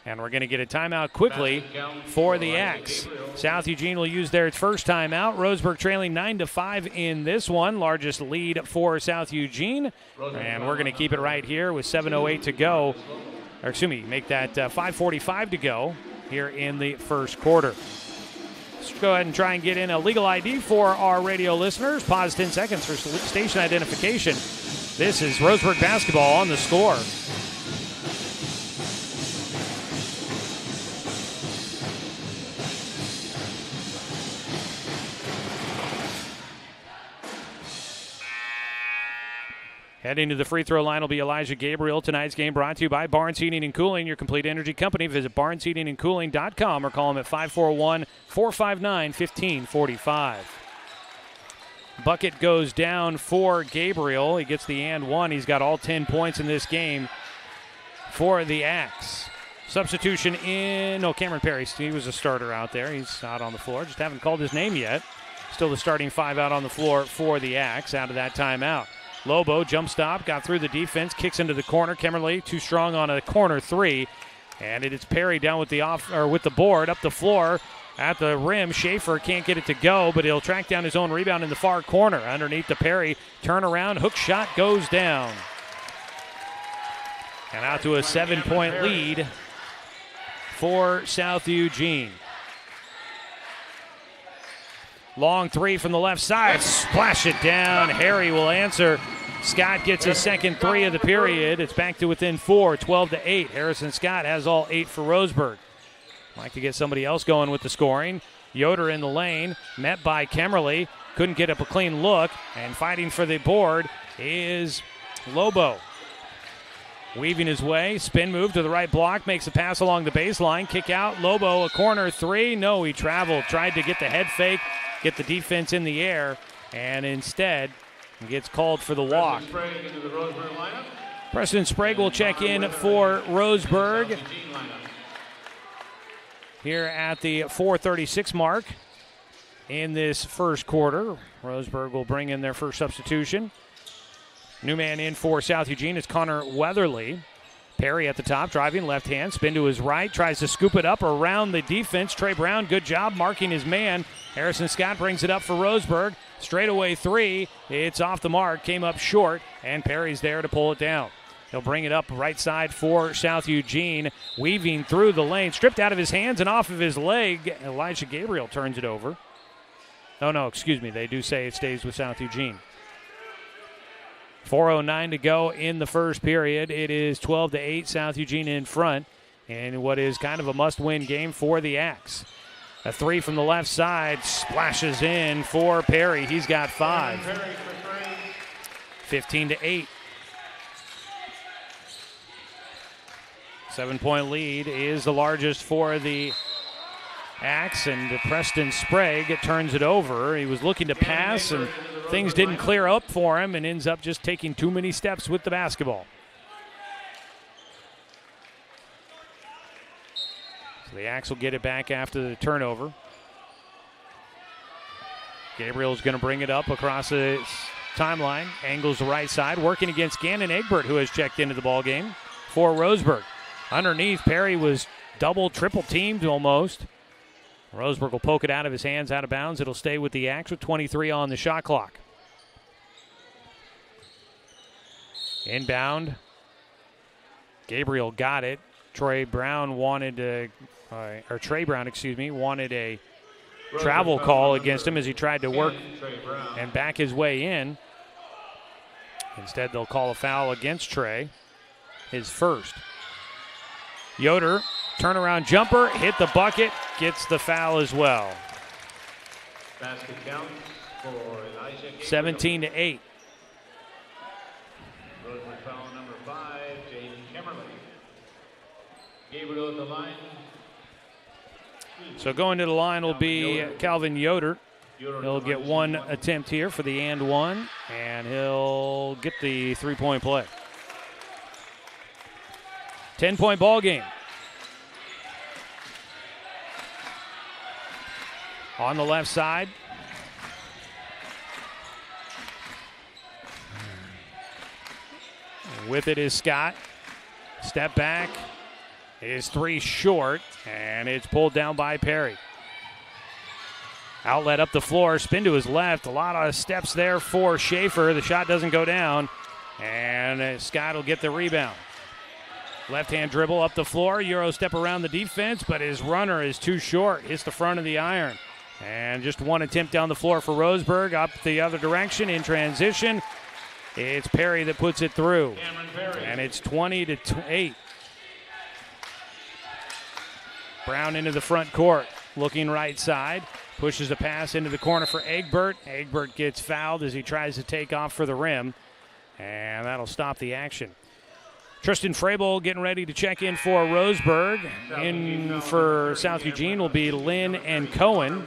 And we're going to get a timeout quickly for the Axe. South Eugene will use their first timeout. Roseburg trailing 9-5 in this one. Largest lead for South Eugene. And we're going to keep it right here with 7:08 to go. Or excuse me, make that 5:45 to go here in the first quarter. Let's go ahead and try and get in a legal ID for our radio listeners. Pause 10 seconds for station identification. This is Roseburg basketball on the score. Heading to the free throw line will be Elijah Gabriel. Tonight's game brought to you by Barnes Heating and Cooling, your complete energy company. Visit barnesheatingandcooling.com or call them at 541-459-1545. Bucket goes down for Gabriel. He gets the and one. He's got all 10 points in this game for the Axe. Substitution in, Cameron Perry. He was a starter out there. He's not on the floor. Just haven't called his name yet. Still the starting 5 out on the floor for the Axe out of that timeout. Lobo, jump stop, got through the defense, kicks into the corner. Kemmerly too strong on a corner 3. And it is Perry down with the board up the floor at the rim. Schaefer can't get it to go, but he'll track down his own rebound in the far corner. Underneath the Perry, turnaround, hook shot goes down. And out to a 7-point lead for South Eugene. Long 3 from the left side. Splash it down. Harry will answer. Scott gets his second 3 of the period. It's back to within 4, 12-8. Harrison Scott has all 8 for Roseburg. Like to get somebody else going with the scoring. Yoder in the lane, met by Kemmerly. Couldn't get up a clean look. And fighting for the board is Lobo. Weaving his way, spin move to the right block, makes a pass along the baseline. Kick out, Lobo, a corner 3. No, he traveled. Tried to get the head fake, get the defense in the air, and instead gets called for the walk. Preston Sprague will check in for Roseburg here at the 4:36 mark in this first quarter. Roseburg will bring in their first substitution. New man in for South Eugene is Connor Weatherly. Perry at the top, driving left hand, spin to his right, tries to scoop it up around the defense. Trey Brown, good job marking his man. Harrison Scott brings it up for Roseburg. Straightaway 3, it's off the mark, came up short, and Perry's there to pull it down. He'll bring it up right side for South Eugene, weaving through the lane, stripped out of his hands and off of his leg. Elijah Gabriel turns it over. No, excuse me, they do say it stays with South Eugene. 4:09 to go in the first period. It is 12-8, South Eugene in front, and what is kind of a must-win game for the Axe. A 3 from the left side splashes in for Perry. He's got 5. 15-8. 7-point lead is the largest for the Axe, and Preston Sprague turns it over. He was looking to pass, and things didn't clear up for him, and ends up just taking too many steps with the basketball. So the Axe will get it back after the turnover. Gabriel's going to bring it up across the timeline. Angles the right side, working against Gannon Egbert, who has checked into the ball game for Roseburg. Underneath, Perry was double, triple teamed almost. Roseburg will poke it out of his hands, out of bounds. It'll stay with the Axe with 23 on the shot clock. Inbound. Gabriel got it. Trey Brown wanted a travel call against him as he tried to work and back his way in. Instead, they'll call a foul against Trey, his first. Yoder, turnaround jumper, hit the bucket, gets the foul as well. 17-8. Foul number 5, James Kemmerly. Gabriel at the line. So going to the line will be Calvin Yoder. He'll get one attempt here for the and one, and he'll get the 3-point play. 10-point ball game. On the left side, With it is Scott. Step back is 3 short, and it's pulled down by Perry. Outlet up the floor, spin to his left. A lot of steps there for Schaefer. The shot doesn't go down, and Scott will get the rebound. Left-hand dribble up the floor, Euro step around the defense, but his runner is too short. Hits the front of the iron. And just one attempt down the floor for Roseburg. Up the other direction in transition. It's Perry that puts it through. And it's 20-8. Brown into the front court. Looking right side. Pushes a pass into the corner for Egbert. Egbert gets fouled as he tries to take off for the rim. And that'll stop the action. Tristan Frabel getting ready to check in for Roseburg. In for South Eugene will be Lynn and Cohen.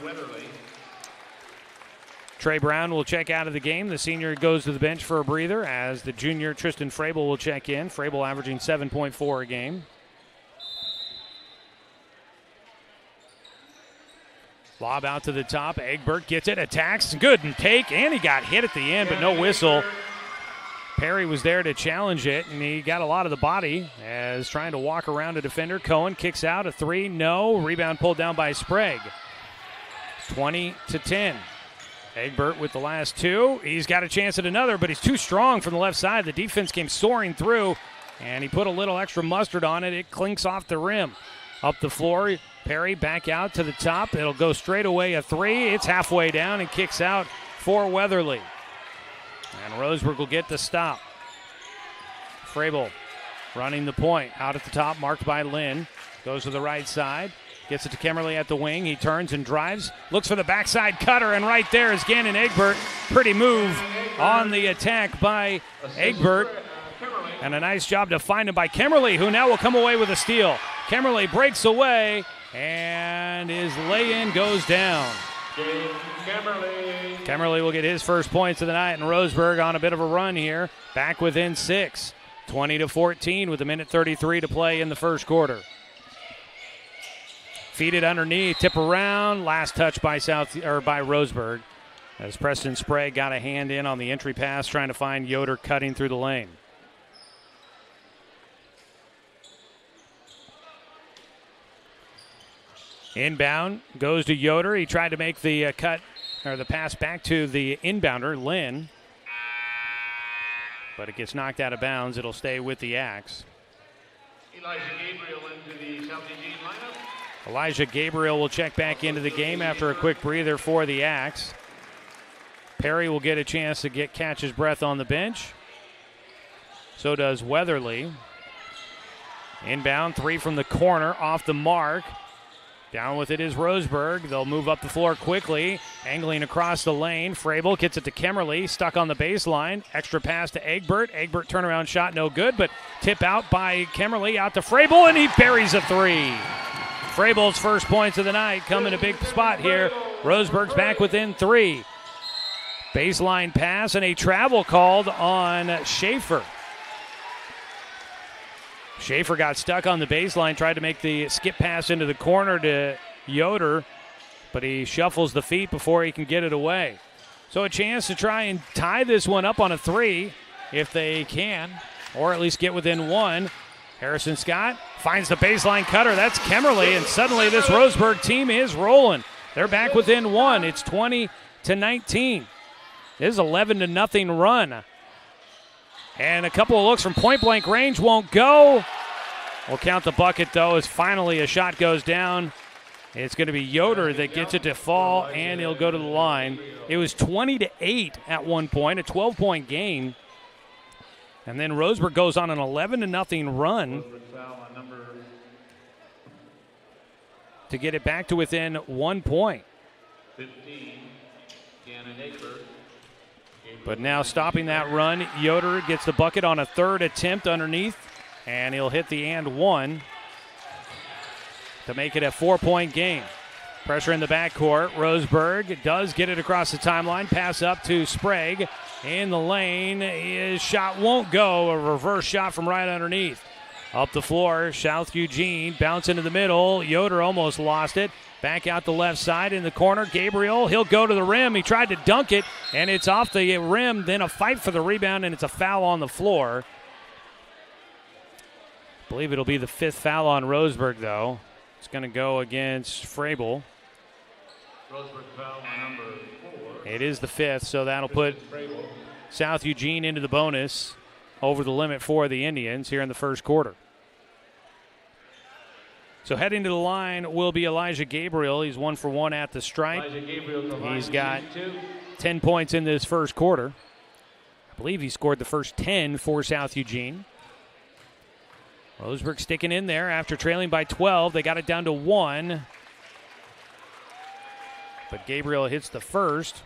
Trey Brown will check out of the game. The senior goes to the bench for a breather as the junior Tristan Frabel will check in. Frabel averaging 7.4 a game. Lob out to the top. Egbert gets it, attacks, good and take, and he got hit at the end, but no whistle. Perry was there to challenge it, and he got a lot of the body as trying to walk around a defender. Cohen kicks out a 3, no. Rebound pulled down by Sprague. 20-10. Egbert with the last 2. He's got a chance at another, but he's too strong from the left side. The defense came soaring through, and he put a little extra mustard on it. It clinks off the rim. Up the floor, Perry back out to the top. It'll go straight away a 3. It's halfway down and kicks out for Weatherly. And Roseburg will get the stop. Frabel running the point. Out at the top, marked by Lynn. Goes to the right side. Gets it to Kemmerly at the wing. He turns and drives. Looks for the backside cutter, and right there is Gannon Egbert. Pretty move on the attack by Egbert. And a nice job to find him by Kemmerly, who now will come away with a steal. Kemmerly breaks away, and his lay-in goes down. Kemmerly will get his first points of the night, and Roseburg on a bit of a run here. Back within 6. 20-14 with 1:33 to play in the first quarter. Feed it underneath, tip around. Last touch by Roseburg, as Preston Sprague got a hand in on the entry pass, trying to find Yoder cutting through the lane. Inbound goes to Yoder. He tried to make the the pass back to the inbounder, Lynn. But it gets knocked out of bounds. It'll stay with the Axe. Elijah Gabriel into the South Eugene lineup. Elijah Gabriel will check back into the game after a quick breather for the Axe. Perry will get a chance to catch his breath on the bench. So does Weatherly. Inbound, 3 from the corner, off the mark. Down with it is Roseburg. They'll move up the floor quickly, angling across the lane. Frabel gets it to Kemmerly, stuck on the baseline. Extra pass to Egbert. Egbert turnaround shot, no good, but tip out by Kemmerly, out to Frabel, and he buries a 3. Frabel's first points of the night come in a big spot here. Roseburg's back within 3. Baseline pass and a travel called on Schaefer. Schaefer got stuck on the baseline, tried to make the skip pass into the corner to Yoder, but he shuffles the feet before he can get it away. So a chance to try and tie this one up on a 3 if they can, or at least get within 1. Harrison Scott finds the baseline cutter. That's Kemmerly, and suddenly this Roseburg team is rolling. They're back within 1. It's 20-19. This is 11-0 run. And a couple of looks from point-blank range won't go. We'll count the bucket, though, as finally a shot goes down. It's going to be Yoder that gets it to fall, and he'll go to the line. It was 20-8 at one point, a 12-point game. And then Roseburg goes on an 11-0 run to get it back to within 1 point. 15, Gannon Egbert. But now stopping that run, Yoder gets the bucket on a 3rd attempt underneath, and he'll hit the and 1 to make it a 4-point game. Pressure in the backcourt. Roseburg does get it across the timeline. Pass up to Sprague in the lane. His shot won't go. A reverse shot from right underneath. Up the floor, South Eugene. Bounce into the middle. Yoder almost lost it. Back out the left side in the corner. Gabriel, he'll go to the rim. He tried to dunk it, and it's off the rim. Then a fight for the rebound, and it's a foul on the floor. believe it'll be the 5th foul on Roseburg, though. It's going to go against Frabel. Roseburg foul on number 4. It is the 5th, so that'll put South Eugene into the bonus over the limit for the Indians here in the first quarter. So heading to the line will be Elijah Gabriel. He's 1 for 1 at the stripe. He's got 10 points in this first quarter. I believe he scored the first 10 for South Eugene. Roseburg sticking in there after trailing by 12. They got it down to 1. But Gabriel hits the first.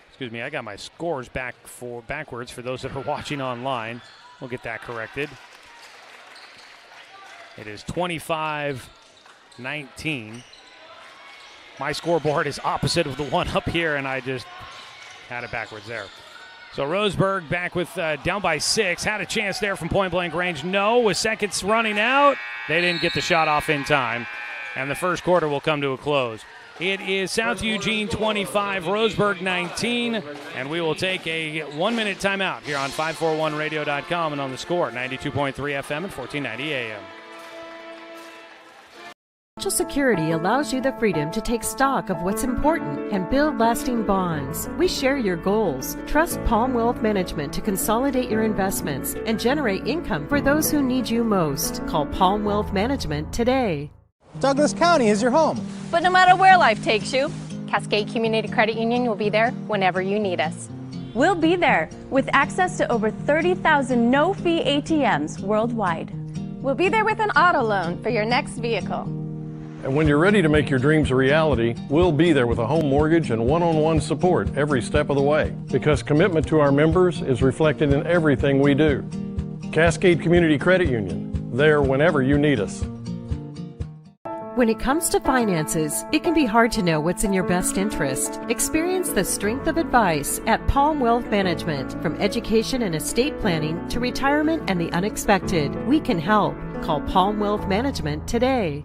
Excuse me, I got my scores backwards for those that are watching online. We'll get that corrected. It is 25-19. My scoreboard is opposite of the one up here, and I just had it backwards there. So Roseburg back with down by 6. Had a chance there from point-blank range. No, with seconds running out. They didn't get the shot off in time, and the first quarter will come to a close. It is South Eugene 25, Roseburg 19, and we will take a 1-minute timeout here on 541radio.com and on the Score, 92.3 FM and 1490 AM. Social Security allows you the freedom to take stock of what's important and build lasting bonds. We share your goals. Trust Palm Wealth Management to consolidate your investments and generate income for those who need you most. Call Palm Wealth Management today. Douglas County is your home. But no matter where life takes you, Cascade Community Credit Union will be there whenever you need us. We'll be there with access to over 30,000 no-fee ATMs worldwide. We'll be there with an auto loan for your next vehicle. And when you're ready to make your dreams a reality, we'll be there with a home mortgage and one-on-one support every step of the way. Because commitment to our members is reflected in everything we do. Cascade Community Credit Union, there whenever you need us. When it comes to finances, it can be hard to know what's in your best interest. Experience the strength of advice at Palm Wealth Management. From education and estate planning to retirement and the unexpected, we can help. Call Palm Wealth Management today.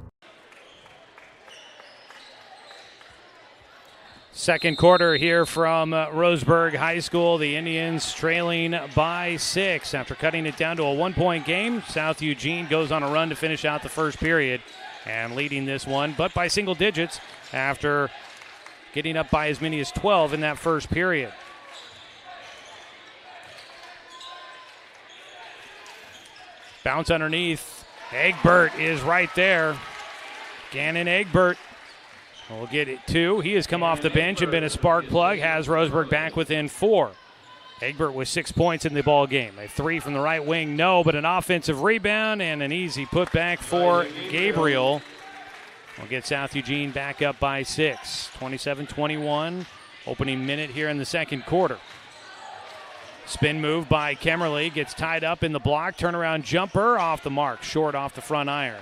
Second quarter here from Roseburg High School. The Indians trailing by 6 after cutting it down to a 1-point game. South Eugene goes on a run to finish out the first period and leading this one, but by single digits after getting up by as many as 12 in that first period. Bounce underneath. Egbert is right there. Gannon Egbert will get it 2. He has come off the bench and been a spark plug. Has Roseburg back within 4. Egbert with 6 points in the ball game. A 3 from the right wing, no, but an offensive rebound and an easy putback for Gabriel. We'll get South Eugene back up by 6. 27-21, opening minute here in the second quarter. Spin move by Kemmerly, gets tied up in the block. Turnaround jumper off the mark, short off the front iron.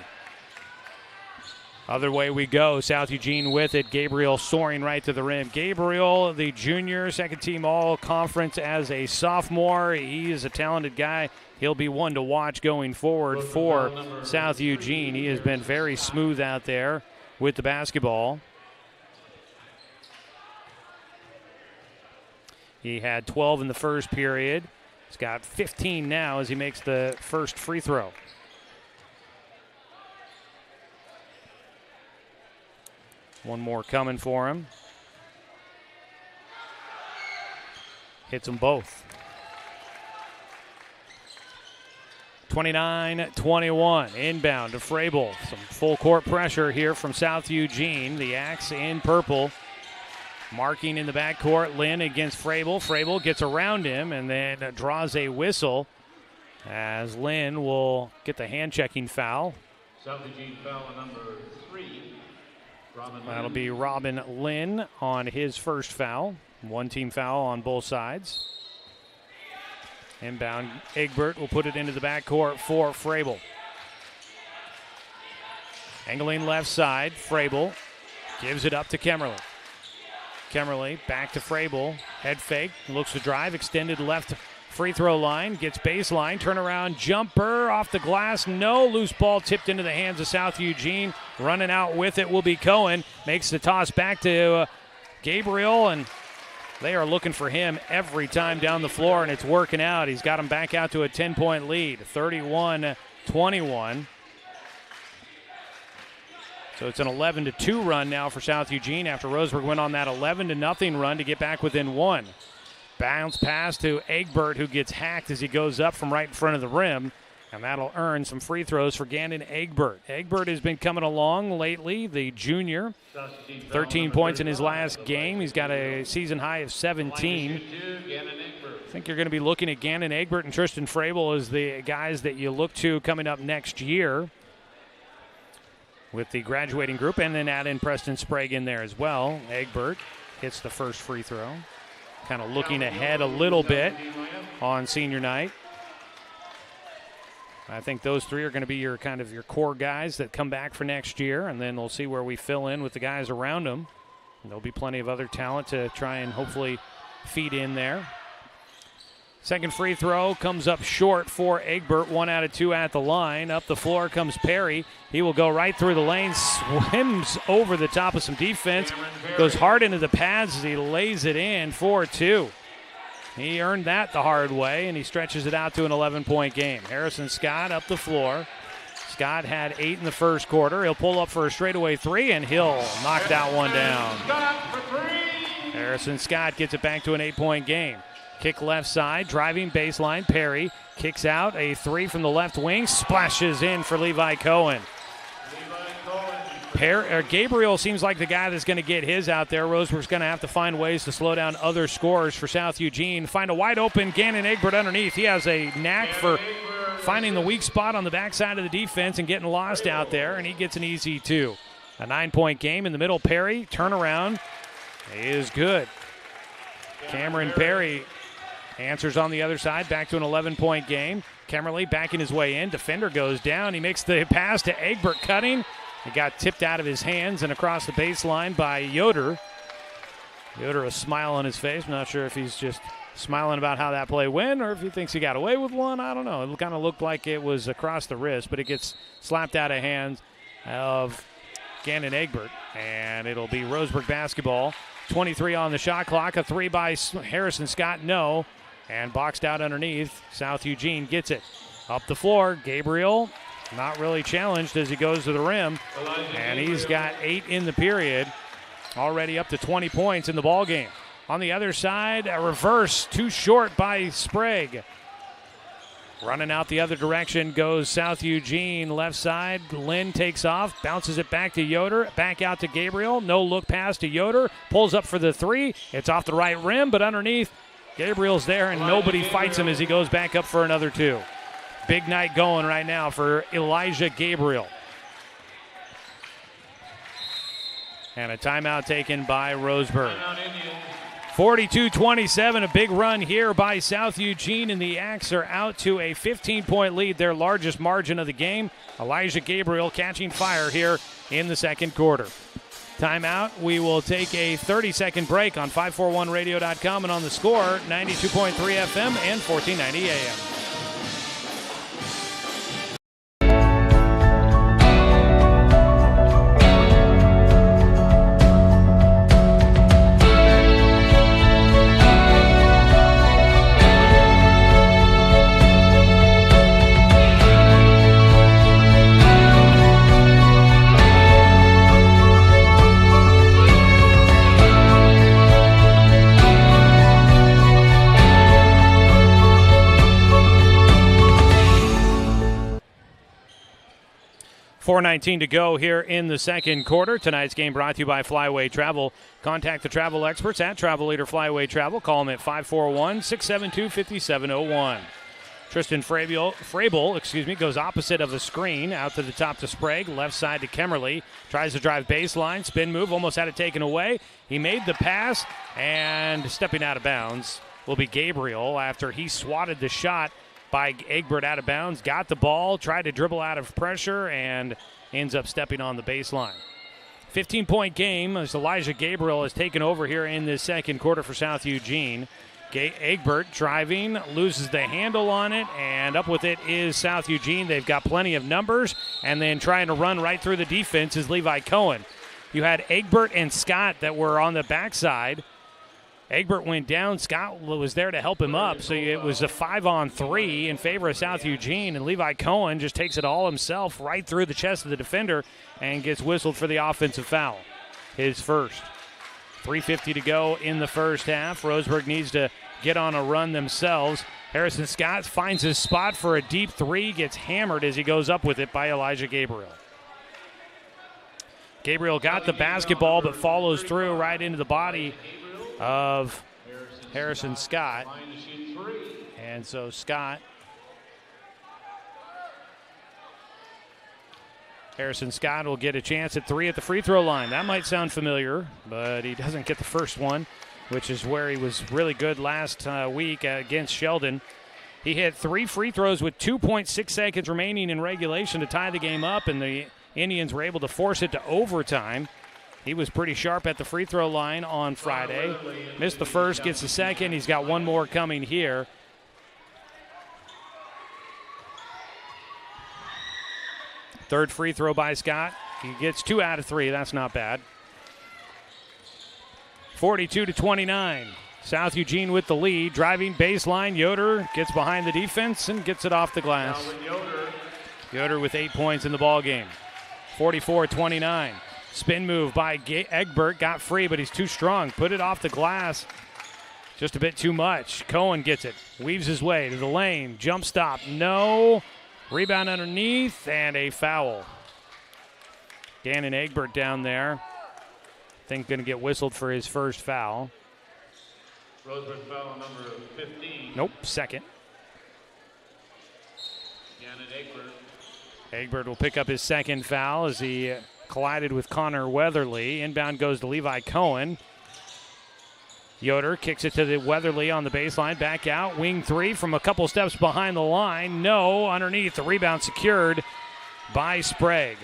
Other way we go. South Eugene with it. Gabriel soaring right to the rim. Gabriel, the junior, second team all-conference as a sophomore. He is a talented guy. He'll be one to watch going forward for South Eugene. He has been very smooth out there with the basketball. He had 12 in the first period. He's got 15 now as he makes the first free throw. One more coming for him. Hits them both. 29-21, inbound to Frabel. Some full court pressure here from South Eugene. The Axe in purple. Marking in the backcourt, Lynn against Frabel. Frabel gets around him and then draws a whistle as Lynn will get the hand-checking foul. South Eugene foul on number 3. That'll be Robin Lynn on his first foul. One team foul on both sides. Inbound, Egbert will put it into the backcourt for Frabel. Angling left side, Frabel gives it up to Kemmerly. Kemmerly back to Frabel, head fake, looks to drive, extended left free throw line, gets baseline, turnaround jumper off the glass, no, loose ball tipped into the hands of South Eugene. Running out with it will be Cohen, makes the toss back to Gabriel, and They are looking for him every time down the floor, and it's working out. He's got him back out to a 10-point lead, 31-21. So it's an 11-2 run now for South Eugene after Roseburg went on that 11-0 run to get back within one. Bounce pass to Egbert, who gets hacked as he goes up from right in front of the rim, and that'll earn some free throws for Gannon Egbert. Egbert has been coming along lately, the junior. 13 points in his last game. He's got a season high of 17. I think you're going to be looking at Gannon Egbert and Tristan Frabel as the guys that you look to coming up next year with the graduating group, and then add in Preston Sprague in there as well. Egbert hits the first free throw. Kind of looking ahead a little bit on senior night. I think those three are going to be your kind of your core guys that come back for next year, and then we'll see where we fill in with the guys around them. And there'll be plenty of other talent to try and hopefully feed in there. Second free throw comes up short for Egbert. 1 out of 2 at the line. Up the floor comes Perry. He will go right through the lane, swims over the top of some defense, goes hard into the pads as he lays it in for 2. He earned that the hard way, and he stretches it out to an 11-point game. Harrison Scott up the floor. Scott had 8 in the first quarter. He'll pull up for a straightaway 3, and he'll knock that one down. Harrison Scott gets it back to an 8-point game. Kick left side, driving baseline. Perry kicks out a 3 from the left wing, splashes in for Levi Cohen. Gabriel seems like the guy that's going to get his out there. Roseburg's going to have to find ways to slow down other scorers for South Eugene. Find a wide open Gannon Egbert underneath. He has a knack for finding the weak spot on the backside of the defense and getting lost out there, and he gets an easy 2. A 9-point game in the middle. Perry, turnaround is good. Cameron Perry answers on the other side, back to an 11-point game. Kemmerly backing his way in. Defender goes down. He makes the pass to Egbert cutting. It got tipped out of his hands and across the baseline by Yoder. Yoder, a smile on his face. I'm not sure if he's just smiling about how that play went or if he thinks he got away with one. I don't know. It kind of looked like it was across the wrist, but it gets slapped out of hands of Gannon Egbert, and it'll be Roseburg basketball. 23 on the shot clock. A 3 by Harrison Scott, no. And boxed out underneath. South Eugene gets it. Up the floor, Gabriel not really challenged as he goes to the rim. And he's got 8 in the period. Already up to 20 points in the ball game. On the other side, a reverse, too short by Sprague. Running out the other direction goes South Eugene. Left side, Lynn takes off, bounces it back to Yoder, back out to Gabriel. No look pass to Yoder. Pulls up for the 3. It's off the right rim, but underneath, Gabriel's there, and nobody fights him as he goes back up for another 2. Big night going right now for Elijah Gabriel. And a timeout taken by Roseburg. 42-27, a big run here by South Eugene, and the Axe are out to a 15-point lead, their largest margin of the game. Elijah Gabriel catching fire here in the second quarter. Timeout. We will take a 30-second break on 541radio.com and on the Score, 92.3 FM and 1490 AM. .4:19 to go here in the second quarter. Tonight's game brought to you by Flyway Travel. Contact the travel experts at Travel Leader Flyway Travel. Call them at 541-672-5701. Tristan Frabel, goes opposite of the screen, out to the top to Sprague, left side to Kemmerly. Tries to drive baseline, spin move, almost had it taken away. He made the pass, and stepping out of bounds will be Gabriel after he swatted the shot by Egbert out of bounds, got the ball, tried to dribble out of pressure, and ends up stepping on the baseline. 15-point game as Elijah Gabriel has taken over here in this second quarter for South Eugene. Egbert driving, loses the handle on it, and up with it is South Eugene. They've got plenty of numbers, and then trying to run right through the defense is Levi Cohen. You had Egbert and Scott that were on the backside. Egbert went down. Scott was there to help him up, so it was a 5-on-3 in favor of South Eugene, and Levi Cohen just takes it all himself right through the chest of the defender and gets whistled for the offensive foul, his first. 3:50 to go in the first half. Roseburg needs to get on a run themselves. Harrison Scott finds his spot for a deep three, gets hammered as he goes up with it by Elijah Gabriel. Gabriel got the basketball but follows through right into the body of Harrison Scott. And so Harrison Scott will get a chance at three at the free throw line. That might sound familiar, but he doesn't get the first one, which is where he was really good last week against Sheldon. He hit 3 free throws with 2.6 seconds remaining in regulation to tie the game up, and the Indians were able to force it to overtime. He was pretty sharp at the free throw line on Friday. Missed the first, gets the second. He's got one more coming here. Third free throw by Scott. He gets 2 out of 3. That's not bad. 42-29. South Eugene with the lead. Driving baseline. Yoder gets behind the defense and gets it off the glass. Yoder with 8 points in the ball game. 44-29. Spin move by Egbert. Got free, but he's too strong. Put it off the glass. Just a bit too much. Cohen gets it. Weaves his way to the lane. Jump stop. No. Rebound underneath and a foul. Gannon Egbert down there. I think going to get whistled for his first foul. Roseburg foul number 15. Nope, second. Gannon Egbert. Egbert will pick up his second foul as he collided with Connor Weatherly. Inbound goes to Levi Cohen. Yoder kicks it to the Weatherly on the baseline. Back out. Wing three from a couple steps behind the line. No. Underneath. The rebound secured by Sprague.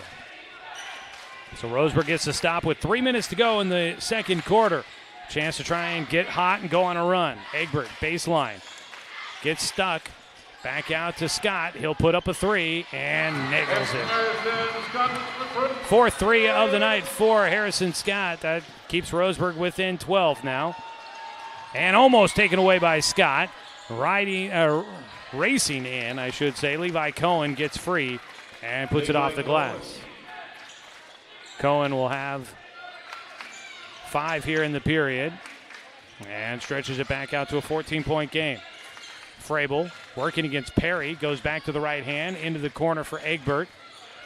So Roseburg gets the stop with 3 minutes to go in the second quarter. Chance to try and get hot and go on a run. Egbert, baseline. Gets stuck. Back out to Scott. He'll put up a three and nails it. Fourth three of the night for Harrison Scott. That keeps Roseburg within 12 now. And almost taken away by Scott. Racing in, I should say. Levi Cohen gets free and puts it off the glass. Cohen will have 5 here in the period and stretches it back out to a 14-point game. Frabel working against Perry, goes back to the right hand, into the corner for Egbert.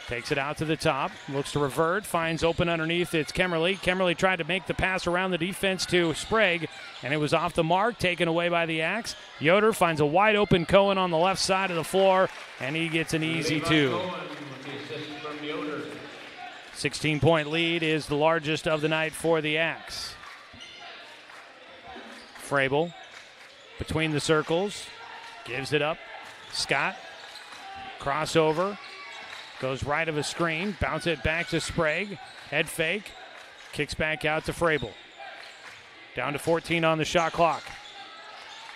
Takes it out to the top, looks to revert, finds open underneath, it's Kemmerly. Kemmerly tried to make the pass around the defense to Sprague, and it was off the mark, taken away by the Axe. Yoder finds a wide open Cohen on the left side of the floor, and he gets an easy 2. 16-point lead is the largest of the night for the Axe. Frabel between the circles, gives it up. Scott, crossover, goes right of a screen, bounce it back to Sprague, head fake, kicks back out to Frabel. Down to 14 on the shot clock.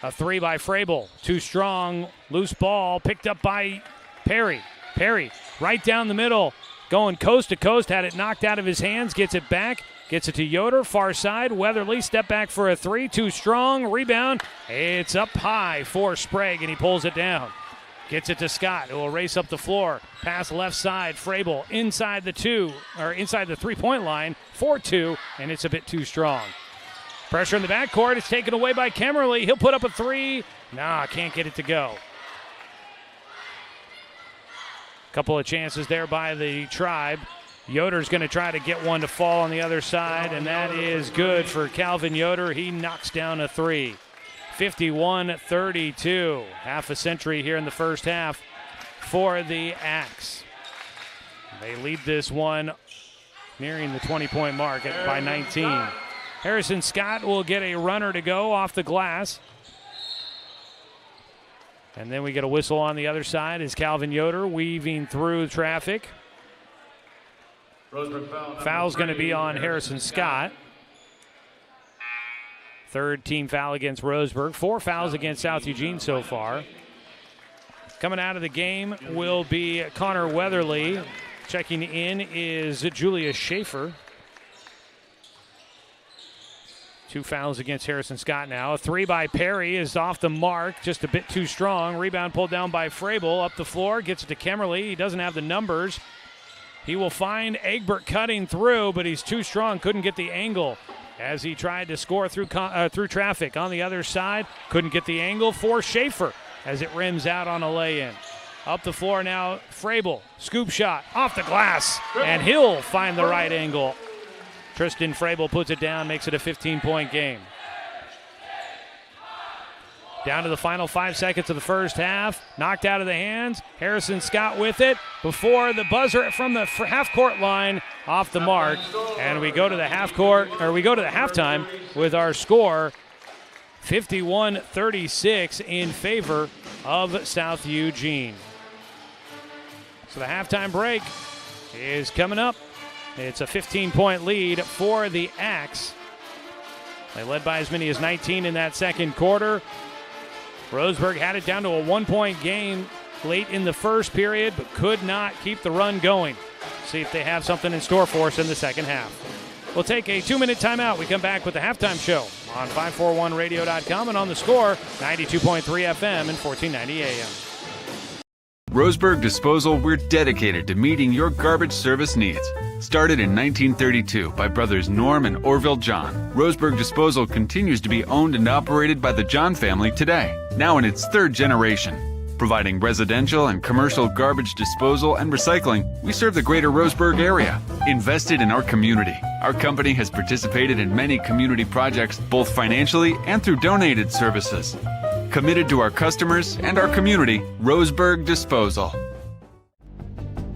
A 3 by Frabel, too strong, loose ball, picked up by Perry. Perry, right down the middle, going coast to coast, had it knocked out of his hands, gets it back, gets it to Yoder, far side. Weatherly, step back for a 3, too strong, rebound. It's up high for Sprague, and he pulls it down. Gets it to Scott, who will race up the floor. Pass left side, Frabel inside the 3-point line, 4-2, and it's a bit too strong. Pressure in the backcourt, it's taken away by Kemmerly. He'll put up a 3. Nah, can't get it to go. Couple of chances there by the Tribe. Yoder's going to try to get one to fall on the other side, and that is good for Calvin Yoder. He knocks down a 3. 51-32. Half a century here in the first half for the Axe. They lead this one nearing the 20-point mark by 19. Harrison Scott will get a runner to go off the glass. And then we get a whistle on the other side as Calvin Yoder weaving through traffic. Foul's going to be on Harrison Scott. Third team foul against Roseburg. 4 fouls against South Eugene so far. Coming out of the game will be Connor Weatherly. Checking in is Julius Schaefer. 2 fouls against Harrison Scott now. A 3 by Perry is off the mark, just a bit too strong. Rebound pulled down by Frabel. Up the floor, gets it to Kemmerly. He doesn't have the numbers. He will find Egbert cutting through, but he's too strong, couldn't get the angle as he tried to score through traffic. On the other side, couldn't get the angle for Schaefer as it rims out on a lay-in. Up the floor now, Frabel, scoop shot, off the glass, and he'll find the right angle. Tristan Frabel puts it down, makes it a 15-point game. Down to the final 5 seconds of the first half. Knocked out of the hands. Harrison Scott with it before the buzzer from the half-court line off the mark. And we go to the halftime with our score 51-36 in favor of South Eugene. So the halftime break is coming up. It's a 15-point lead for the Axe. They led by as many as 19 in that second quarter. Roseburg had it down to a 1-point game late in the first period, but could not keep the run going. See if they have something in store for us in the second half. We'll take a 2-minute timeout. We come back with the halftime show on 541radio.com and on the Score, 92.3 FM and 1490 AM. Roseburg Disposal, we're dedicated to meeting your garbage service needs. Started in 1932 by brothers Norm and Orville John, Roseburg Disposal continues to be owned and operated by the John family today, now in its third generation. Providing residential and commercial garbage disposal and recycling, we serve the greater Roseburg area. Invested in our community, our company has participated in many community projects, both financially and through donated services. Committed to our customers and our community, Roseburg Disposal.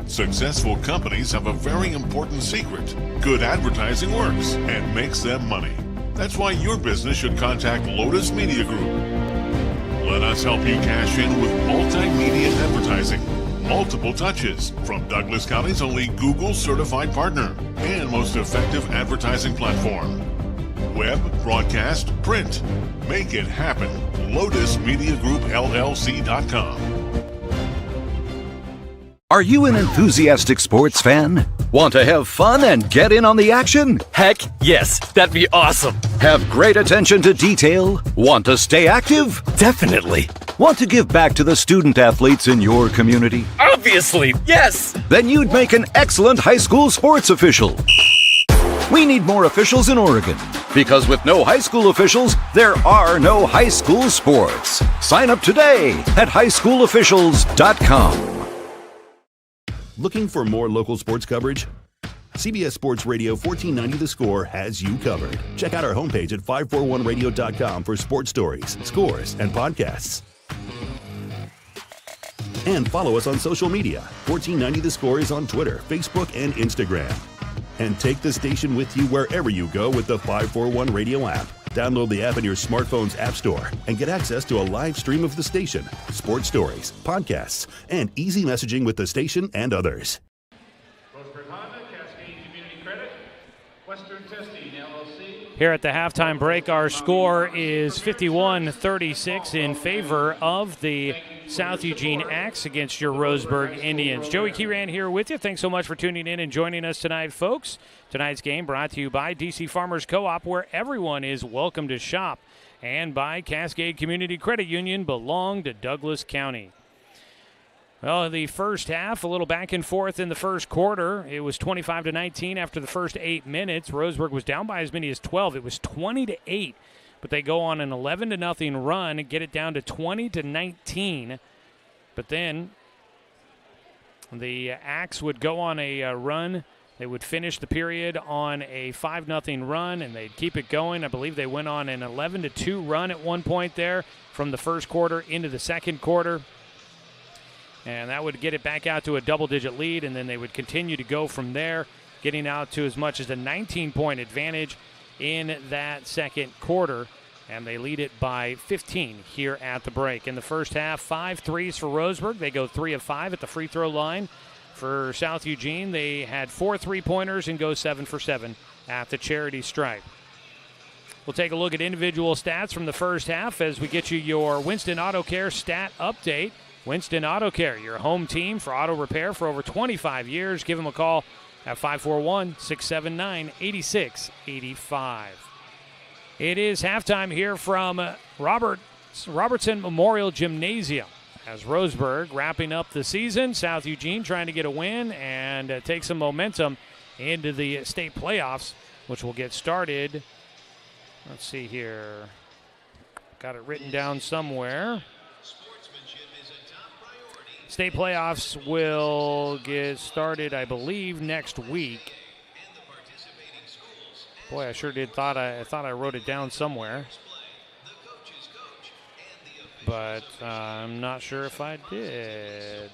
Successful companies have a very important secret. Good advertising works and makes them money. That's why your business should contact Lotus Media Group. Let us help you cash in with multimedia advertising. Multiple touches from Douglas County's only Google certified partner and most effective advertising platform. Web, broadcast, print. Make it happen. LotusMediaGroupLLC.com. Are you an enthusiastic sports fan? Want to have fun and get in on the action? Heck, yes. That'd be awesome. Have great attention to detail? Want to stay active? Definitely. Want to give back to the student athletes in your community? Obviously, yes. Then you'd make an excellent high school sports official. We need more officials in Oregon, because with no high school officials, there are no high school sports. Sign up today at highschoolofficials.com. Looking for more local sports coverage? CBS Sports Radio 1490 The Score has you covered. Check out our homepage at 541radio.com for sports stories, scores, and podcasts. And follow us on social media. 1490 The Score is on Twitter, Facebook, and Instagram. And take the station with you wherever you go with the 541 Radio app. Download the app in your smartphone's app store and get access to a live stream of the station, sports stories, podcasts, and easy messaging with the station and others. Roseburg Honda, Cascade Community Credit, Western Testing, LLC. Here at the halftime break, our score is 51-36 in favor of the South Eugene Axe against your Roseburg Indians. Joey Keeran here with you. Thanks so much for tuning in and joining us tonight, folks. Tonight's game brought to you by DC Farmers Co-op, where everyone is welcome to shop, and by Cascade Community Credit Union, belong to Douglas County. Well, the first half, a little back and forth in the first quarter. It was 25-19 after the first 8 minutes. Roseburg was down by as many as 12. It was 20-8. But they go on an 11-0 run and get it down to 20-19. But then the Axe would go on a run. They would finish the period on a 5-0 run, and they'd keep it going. I believe they went on an 11-2 run at one point there from the first quarter into the second quarter. And that would get it back out to a double-digit lead, and then they would continue to go from there, getting out to as much as a 19-point advantage in that second quarter, and they lead it by 15 here at the break. In the first half, 5 threes for Roseburg. They go 3 of 5 at the free throw line. For South Eugene, they had 4 3-pointers and go 7 for 7 at the charity stripe. We'll take a look at individual stats from the first half as we get you your Winston Auto Care stat update. Winston Auto Care, your home team for auto repair for over 25 years. Give them a call at 541-679-8685. It is halftime here from Robertson Memorial Gymnasium as Roseburg wrapping up the season. South Eugene trying to get a win and take some momentum into the state playoffs, which will get started. Let's see here. Got it written down somewhere. State playoffs will get started, I believe, next week. Boy, I sure did. I thought I wrote it down somewhere, but I'm not sure if I did.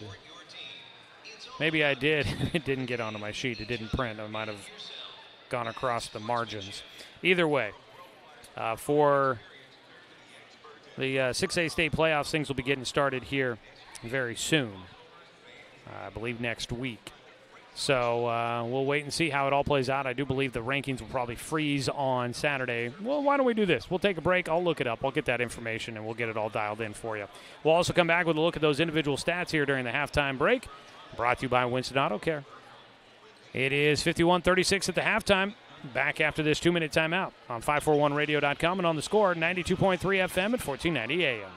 Maybe I did. It didn't get onto my sheet. It didn't print. I might have gone across the margins. Either way, for the 6A state playoffs, things will be getting started here very soon. I believe next week. So we'll wait and see how it all plays out. I do believe the rankings will probably freeze on Saturday. Well, why don't we do this? We'll take a break. I'll look it up. I'll get that information, and we'll get it all dialed in for you. We'll also come back with a look at those individual stats here during the halftime break. Brought to you by Winston Auto Care. It is 51-36 at the halftime. Back after this 2-minute timeout on 541radio.com and on the Score, 92.3 FM at 1490 AM.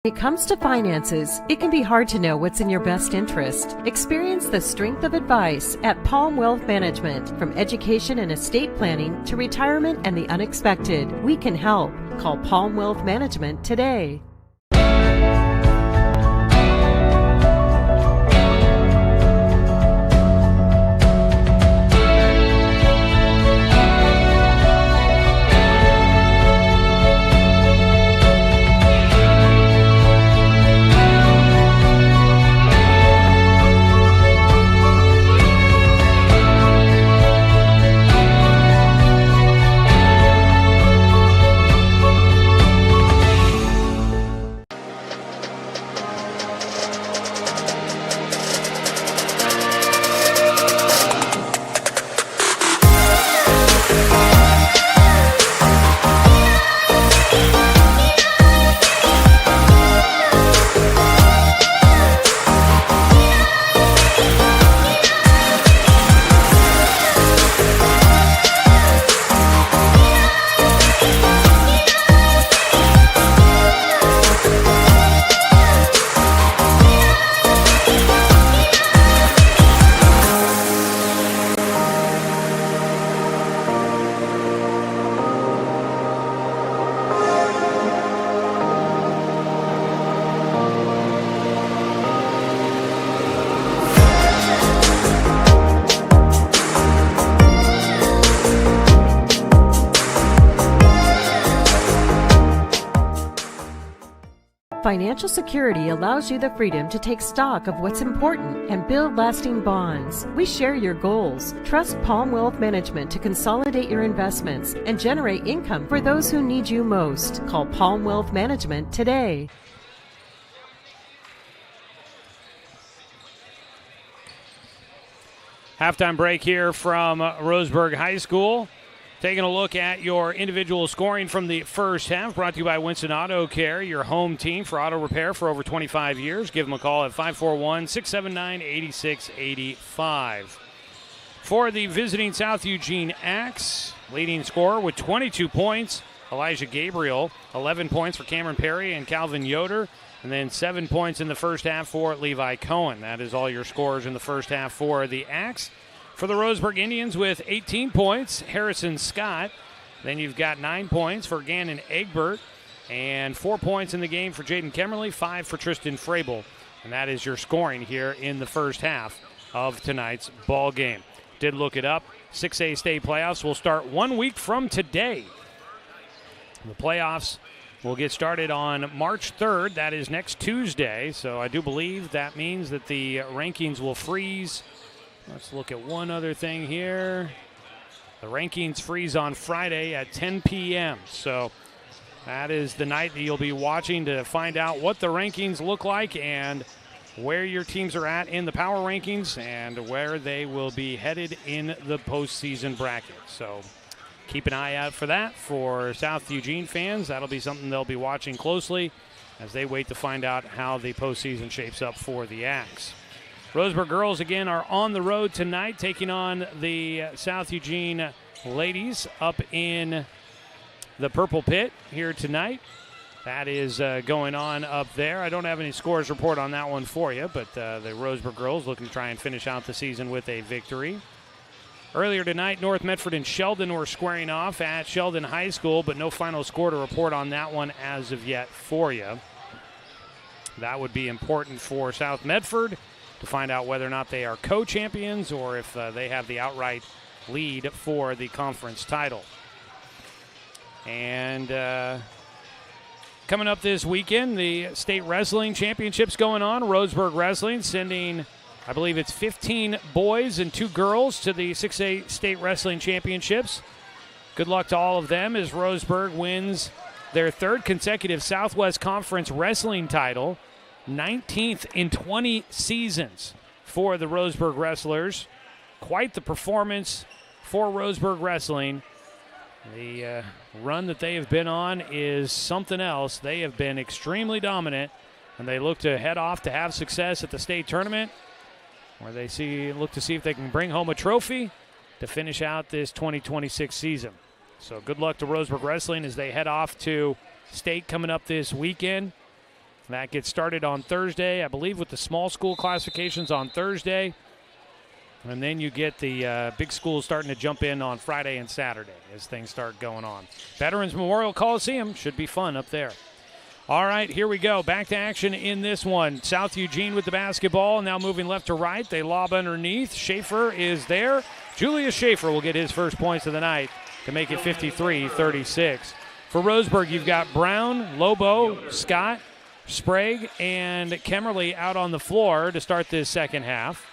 When it comes to finances, it can be hard to know what's in your best interest. Experience the strength of advice at Palm Wealth Management. From education and estate planning to retirement and the unexpected, we can help. Call Palm Wealth Management today. Financial security allows you the freedom to take stock of what's important and build lasting bonds. We share your goals. Trust Palm Wealth Management to consolidate your investments and generate income for those who need you most. Call Palm Wealth Management today. Halftime break here from Roseburg High School. Taking a look at your individual scoring from the first half, brought to you by Winston Auto Care, your home team for auto repair for over 25 years. Give them a call at 541-679-8685. For the visiting South Eugene Axe, leading scorer with 22 points, Elijah Gabriel. 11 points for Cameron Perry and Calvin Yoder. And then 7 points in the first half for Levi Cohen. That is all your scores in the first half for the Axe. For the Roseburg Indians with 18 points, Harrison Scott. Then you've got 9 points for Gannon Egbert. And 4 points in the game for Jaden Kemmerly, 5 for Tristan Frabel. And that is your scoring here in the first half of tonight's ball game. Did look it up. 6A state playoffs will start 1 week from today. The playoffs will get started on March 3rd. That is next Tuesday. So I do believe that means that the rankings will freeze. Let's look at one other thing here. The rankings freeze on Friday at 10 p.m. So that is the night that you'll be watching to find out what the rankings look like and where your teams are at in the power rankings and where they will be headed in the postseason bracket. So keep an eye out for that for South Eugene fans. That'll be something they'll be watching closely as they wait to find out how the postseason shapes up for the Axe. Roseburg girls, again, are on the road tonight, taking on the South Eugene ladies up in the Purple Pit here tonight. That is going on up there. I don't have any scores report on that one for you, but the Roseburg girls looking to try and finish out the season with a victory. Earlier tonight, North Medford and Sheldon were squaring off at Sheldon High School, but no final score to report on that one as of yet for you. That would be important for South Medford to find out whether or not they are co-champions or if they have the outright lead for the conference title. And coming up this weekend, the state wrestling championships going on. Roseburg Wrestling sending, I believe it's 15 boys and 2 girls to the 6A state wrestling championships. Good luck to all of them as Roseburg wins their 3rd consecutive Southwest Conference wrestling title, 19th in 20 seasons for the Roseburg wrestlers. Quite the performance for Roseburg Wrestling. The run that they have been on is something else. They have been extremely dominant, and they look to head off to have success at the state tournament, where they look to see if they can bring home a trophy to finish out this 2026 season. So good luck to Roseburg Wrestling as they head off to state coming up this weekend. That gets started on Thursday, I believe, with the small school classifications on Thursday. And then you get the big schools starting to jump in on Friday and Saturday as things start going on. Veterans Memorial Coliseum should be fun up there. All right, here we go. Back to action in this one. South Eugene with the basketball, now moving left to right. They lob underneath. Schaefer is there. Julius Schaefer will get his first points of the night to make it 53-36. For Roseburg, you've got Brown, Lobo, Scott, Sprague, and Kemmerly out on the floor to start this second half.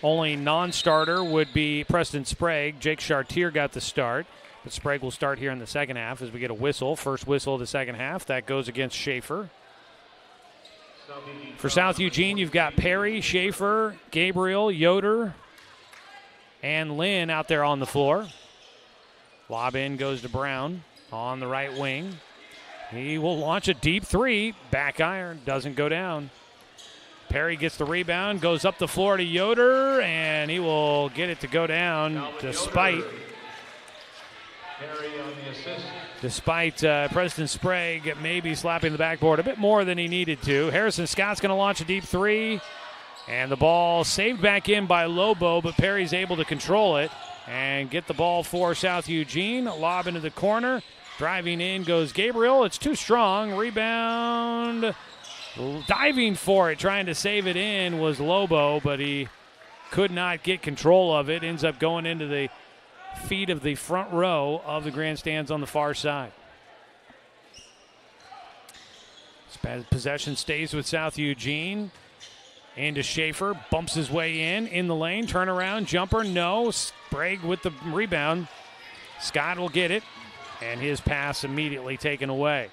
Only non-starter would be Preston Sprague. Jake Chartier got the start, but Sprague will start here in the second half as we get a whistle. First whistle of the second half. That goes against Schaefer. For South Eugene, you've got Perry, Schaefer, Gabriel, Yoder, and Lynn out there on the floor. Lob in goes to Brown on the right wing. He will launch a deep 3. Back iron. Doesn't go down. Perry gets the rebound, goes up the floor to Yoder, and he will get it to go down despite Preston Sprague maybe slapping the backboard a bit more than he needed to. Harrison Scott's going to launch a deep 3, and the ball saved back in by Lobo, but Perry's able to control it and get the ball for South Eugene. Lob into the corner. Driving in goes Gabriel. It's too strong. Rebound. Diving for it, trying to save it in was Lobo, but he could not get control of it. Ends up going into the feet of the front row of the grandstands on the far side. Possession stays with South Eugene. Into Schaefer, bumps his way in the lane, turnaround, jumper, no. Sprague with the rebound. Scott will get it, and his pass immediately taken away.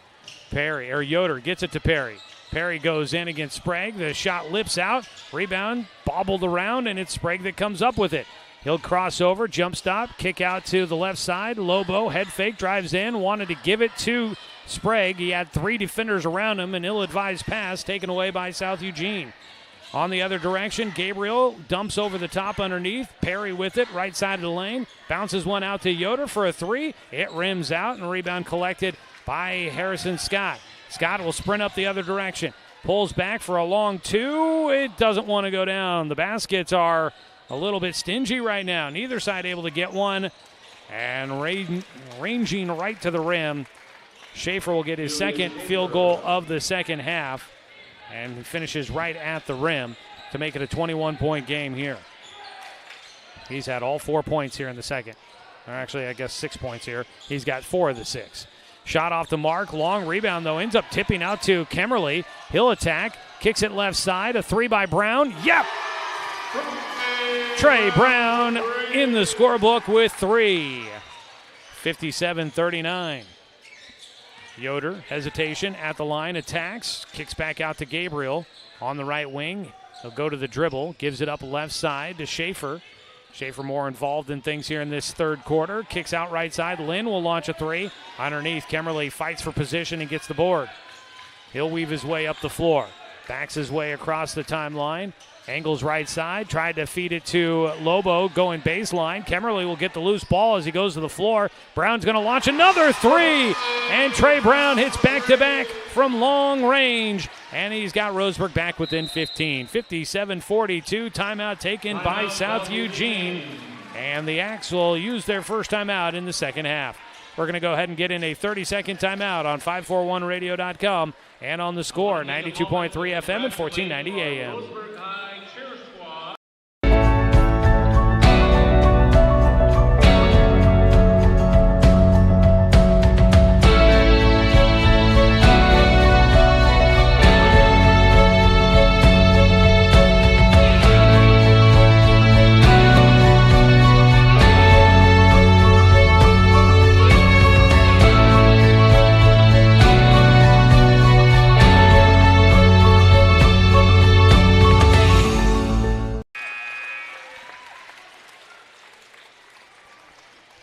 Yoder gets it to Perry. Perry goes in against Sprague. The shot lips out. Rebound, bobbled around, and it's Sprague that comes up with it. He'll cross over, jump stop, kick out to the left side. Lobo, head fake, drives in, wanted to give it to Sprague. He had 3 defenders around him, an ill-advised pass taken away by South Eugene. On the other direction, Gabriel dumps over the top underneath. Perry with it, right side of the lane. Bounces one out to Yoder for a 3. It rims out, and rebound collected by Harrison Scott. Scott will sprint up the other direction. Pulls back for a long 2. It doesn't want to go down. The baskets are a little bit stingy right now. Neither side able to get one. And ranging right to the rim. Schaefer will get his second field goal of the second half. And he finishes right at the rim to make it a 21-point game here. He's had all 4 points here in the second. Or actually, I guess 6 points here. He's got 4 of the 6. Shot off the mark. Long rebound, though. Ends up tipping out to Kemmerly. He'll attack. Kicks it left side. A 3 by Brown. Yep! Trey Brown in the scorebook with 3. 57-39. Yoder, hesitation at the line, attacks. Kicks back out to Gabriel on the right wing. He'll go to the dribble. Gives it up left side to Schaefer. Schaefer more involved in things here in this third quarter. Kicks out right side. Lynn will launch a 3. Underneath, Kemmerly fights for position and gets the board. He'll weave his way up the floor. Backs his way across the timeline. Angles right side. Tried to feed it to Lobo going baseline. Kemmerly will get the loose ball as he goes to the floor. Brown's going to launch another three. And Trey Brown hits back-to-back from long range. And he's got Roseburg back within 15. 57-42. Timeout taken by South Eugene. And the Axe will use their first timeout in the second half. We're going to go ahead and get in a 30-second timeout on 541radio.com and on the Score, 92.3 FM and 1490 AM.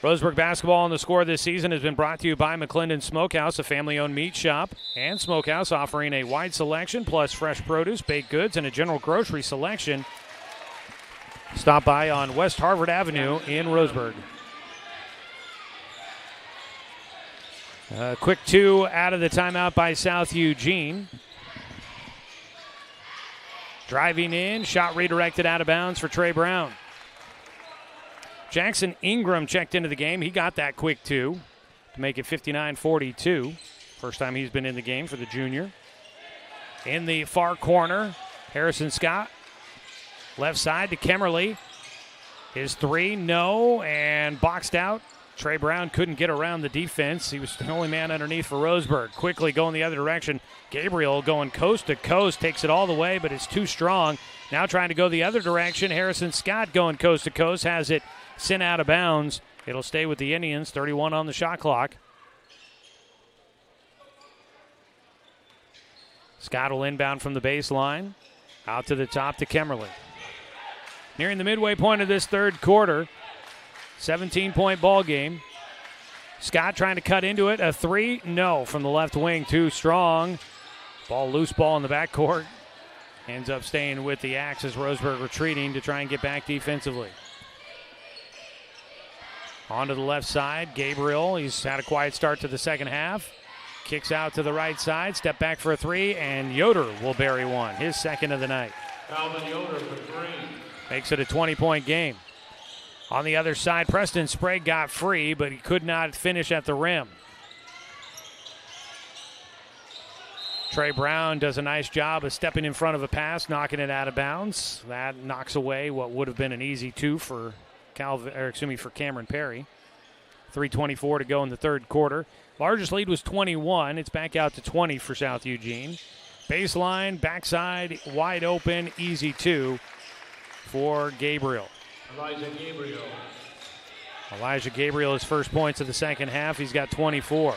Roseburg basketball on the Score this season has been brought to you by McClendon Smokehouse, a family-owned meat shop and smokehouse offering a wide selection plus fresh produce, baked goods, and a general grocery selection. Stop by on West Harvard Avenue in Roseburg. Quick two out of the timeout by South Eugene. Driving in, shot redirected out of bounds for Trey Brown. Jackson Ingram checked into the game. He got that quick two to make it 59-42. First time he's been in the game for the junior. In the far corner, Harrison Scott. Left side to Kemmerly. His three, no, and boxed out. Trey Brown couldn't get around the defense. He was the only man underneath for Roseburg. Quickly going the other direction. Gabriel going coast to coast, takes it all the way, but it's too strong. Now trying to go the other direction. Harrison Scott going coast to coast, has it sent out of bounds. It'll stay with the Indians, 31 on the shot clock. Scott will inbound from the baseline. Out to the top to Kemmerly. Nearing the midway point of this third quarter. 17-point ball game. Scott trying to cut into it. A three, no, from the left wing, too strong. Loose ball in the backcourt. Ends up staying with the Axe as Roseburg retreating to try and get back defensively. On to the left side, Gabriel. He's had a quiet start to the second half. Kicks out to the right side, step back for a three, and Yoder will bury one, his second of the night. Calvin Yoder for three. Makes it a 20-point game. On the other side, Preston Sprague got free, but he could not finish at the rim. Trey Brown does a nice job of stepping in front of a pass, knocking it out of bounds. That knocks away what would have been an easy two for Cameron Perry. 3:24 to go in the third quarter. Largest lead was 21. It's back out to 20 for South Eugene. Baseline, backside, wide open, easy two for Gabriel. Elijah Gabriel, his first points of the second half. He's got 24.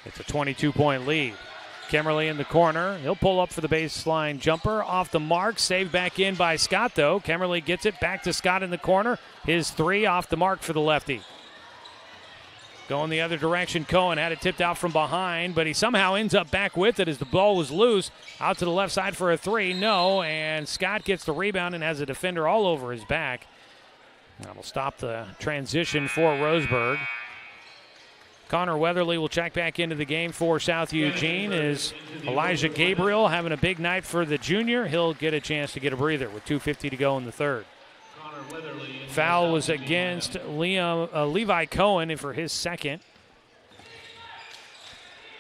It's a 22-point lead. Kemmerly in the corner. He'll pull up for the baseline jumper. Off the mark. Saved back in by Scott, though. Kemmerly gets it back to Scott in the corner. His three off the mark for the lefty. Going the other direction, Cohen had it tipped out from behind, but he somehow ends up back with it as the ball was loose. Out to the left side for a three. No, and Scott gets the rebound and has a defender all over his back. That'll stop the transition for Roseburg. Connor Weatherly will check back into the game for South Eugene. Is Elijah Gabriel having a big night for the junior? He'll get a chance to get a breather with 2:50 to go in the third. Foul was against Levi Cohen for his second.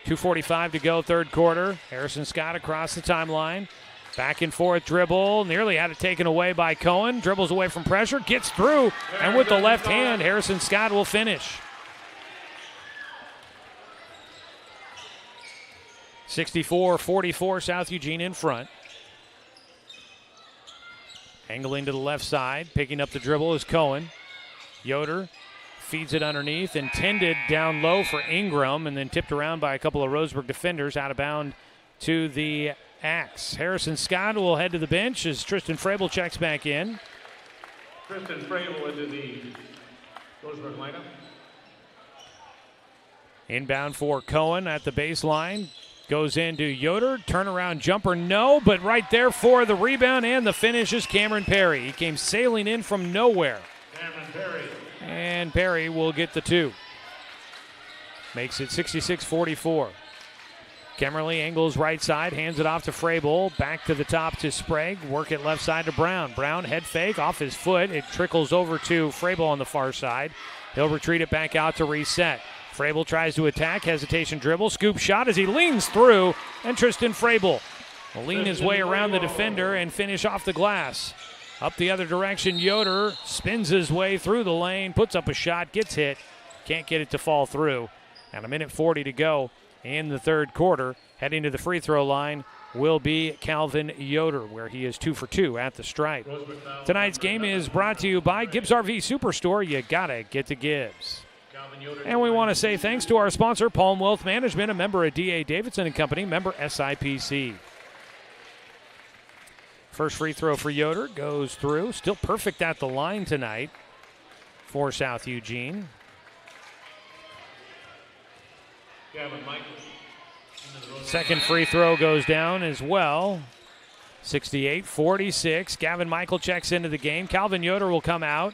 2:45 to go, third quarter. Harrison Scott across the timeline. Back and forth dribble. Nearly had it taken away by Cohen. Dribbles away from pressure. Gets through. And with the left hand, Harrison Scott will finish. 64-44, South Eugene in front. Angling to the left side. Picking up the dribble is Cohen. Yoder feeds it underneath. Intended down low for Ingram. And then tipped around by a couple of Roseburg defenders. Out of bound to the Axe. Harrison Scott will head to the bench as Tristan Frabel checks back in. Tristan Frabel into the Roseburg lineup. Inbound for Cohen at the baseline. Goes into Yoder, turnaround jumper, no, but right there for the rebound and the finish is Cameron Perry. He came sailing in from nowhere. Cameron Perry. And Perry will get the 2. Makes it 66-44. Kemmerly angles right side, hands it off to Frabel, back to the top to Sprague, work it left side to Brown. Brown head fake off his foot. It trickles over to Frabel on the far side. He'll retreat it back out to reset. Frabel tries to attack, hesitation dribble, scoop shot as he leans through, and Tristan Frabel will lean his way around the defender and finish off the glass. Up the other direction, Yoder spins his way through the lane, puts up a shot, gets hit, can't get it to fall through. And a minute 40 to go in the third quarter. Heading to the free throw line will be Calvin Yoder, where he is 2 for 2 at the stripe. Tonight's game is brought to you by Gibbs RV Superstore. You gotta get to Gibbs. And we want to say thanks to our sponsor, Palm Wealth Management, a member of D.A. Davidson & Company, member SIPC. First free throw for Yoder goes through. Still perfect at the line tonight for South Eugene. Second free throw goes down as well. 68-46. Gavin Michael checks into the game. Calvin Yoder will come out,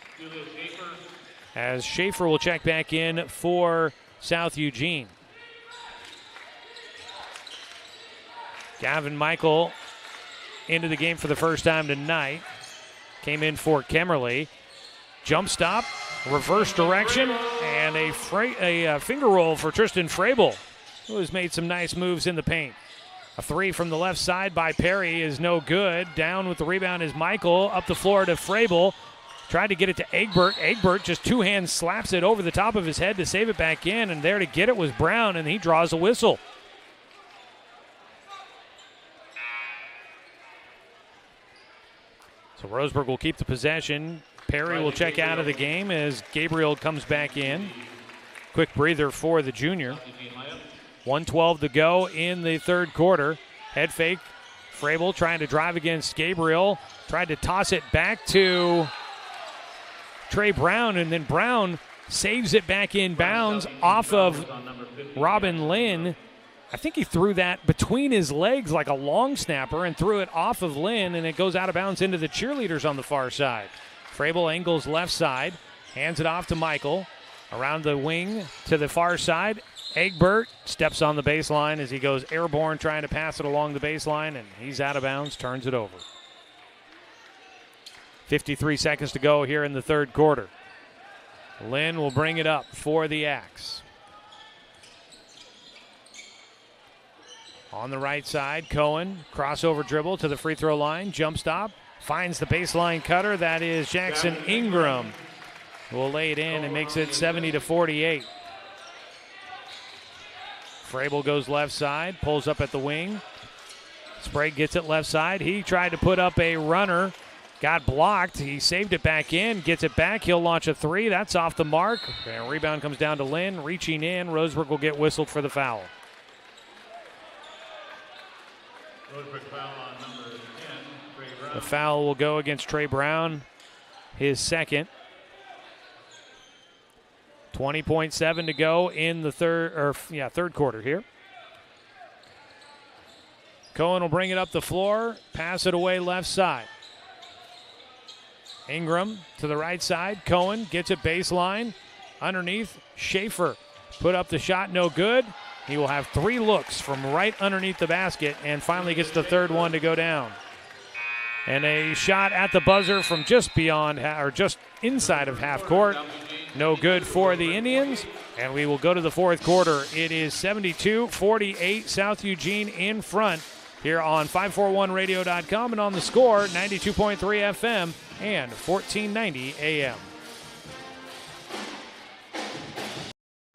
as Schaefer will check back in for South Eugene. Gavin Michael into the game for the first time tonight. Came in for Kemmerly. Jump stop, reverse direction, and a finger roll for Tristan Frabel, who has made some nice moves in the paint. A 3 from the left side by Perry is no good. Down with the rebound is Michael. Up the floor to Frabel. Tried to get it to Egbert. Egbert just two hands slaps it over the top of his head to save it back in, and there to get it was Brown, and he draws a whistle. So Roseburg will keep the possession. Perry will check out of the game as Gabriel comes back in. Quick breather for the junior. 1:12 to go in the third quarter. Head fake. Frabel trying to drive against Gabriel. Tried to toss it back to Trey Brown, and then Brown saves it back in bounds off of Robin Lynn. I think he threw that between his legs like a long snapper and threw it off of Lynn, and it goes out of bounds into the cheerleaders on the far side. Frabel angles left side, hands it off to Michael. Around the wing to the far side. Egbert steps on the baseline as he goes airborne trying to pass it along the baseline, and he's out of bounds, turns it over. 53 seconds to go here in the third quarter. Lynn will bring it up for the Axe. On the right side, Cohen, crossover dribble to the free throw line, jump stop, finds the baseline cutter. That is Jackson Ingram, who will lay it in and makes it 70-48. Frabel goes left side, pulls up at the wing. Sprague gets it left side. He tried to put up a runner, got blocked. He saved it back in, gets it back. He'll launch a three. That's off the mark. And rebound comes down to Lynn, reaching in. Roseburg will get whistled for the foul. The foul will go against Trey Brown, his second. 20.7 to go in the third quarter here. Cohen will bring it up the floor, pass it away left side. Ingram to the right side. Cohen gets it baseline. Underneath, Schaefer put up the shot, no good. He will have 3 looks from right underneath the basket and finally gets the third one to go down. And a shot at the buzzer from just beyond, or just inside of half court. No good for the Indians. And we will go to the fourth quarter. It is 72-48, South Eugene in front here on 541radio.com and on the Score, 92.3 FM and 1490 AM.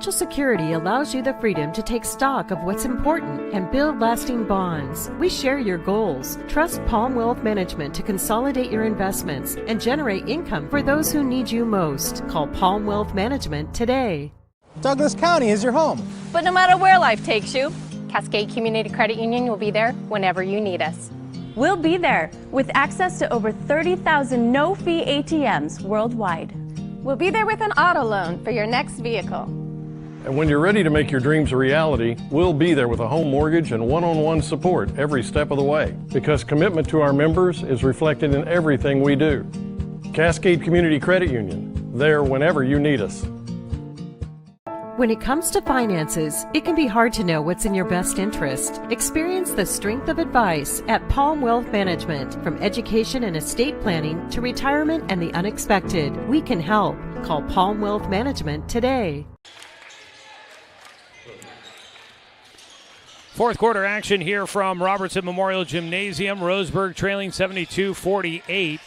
Social Security allows you the freedom to take stock of what's important and build lasting bonds. We share your goals. Trust Palm Wealth Management to consolidate your investments and generate income for those who need you most. Call Palm Wealth Management today. Douglas County is your home. But no matter where life takes you, Cascade Community Credit Union will be there whenever you need us. We'll be there with access to over 30,000 no-fee ATMs worldwide. We'll be there with an auto loan for your next vehicle. And when you're ready to make your dreams a reality, we'll be there with a home mortgage and one-on-one support every step of the way. Because commitment to our members is reflected in everything we do. Cascade Community Credit Union, there whenever you need us. When it comes to finances, it can be hard to know what's in your best interest. Experience the strength of advice at Palm Wealth Management. From education and estate planning to retirement and the unexpected, we can help. Call Palm Wealth Management today. Fourth quarter action here from Robertson Memorial Gymnasium. Roseburg trailing 72-48.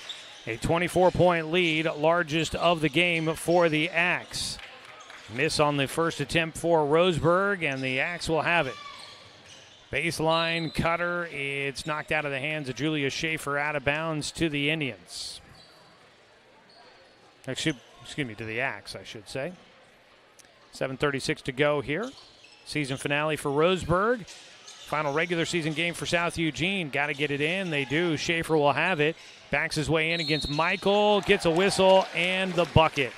A 24-point lead, largest of the game for the Axe. Miss on the first attempt for Roseburg, and the Axe will have it. Baseline cutter. It's knocked out of the hands of Julia Schaefer, out of bounds to the Indians. Excuse me, to the Axe, I should say. 7:36 to go here. Season finale for Roseburg. Final regular season game for South Eugene. Got to get it in. They do. Schaefer will have it. Backs his way in against Michael. Gets a whistle and the bucket.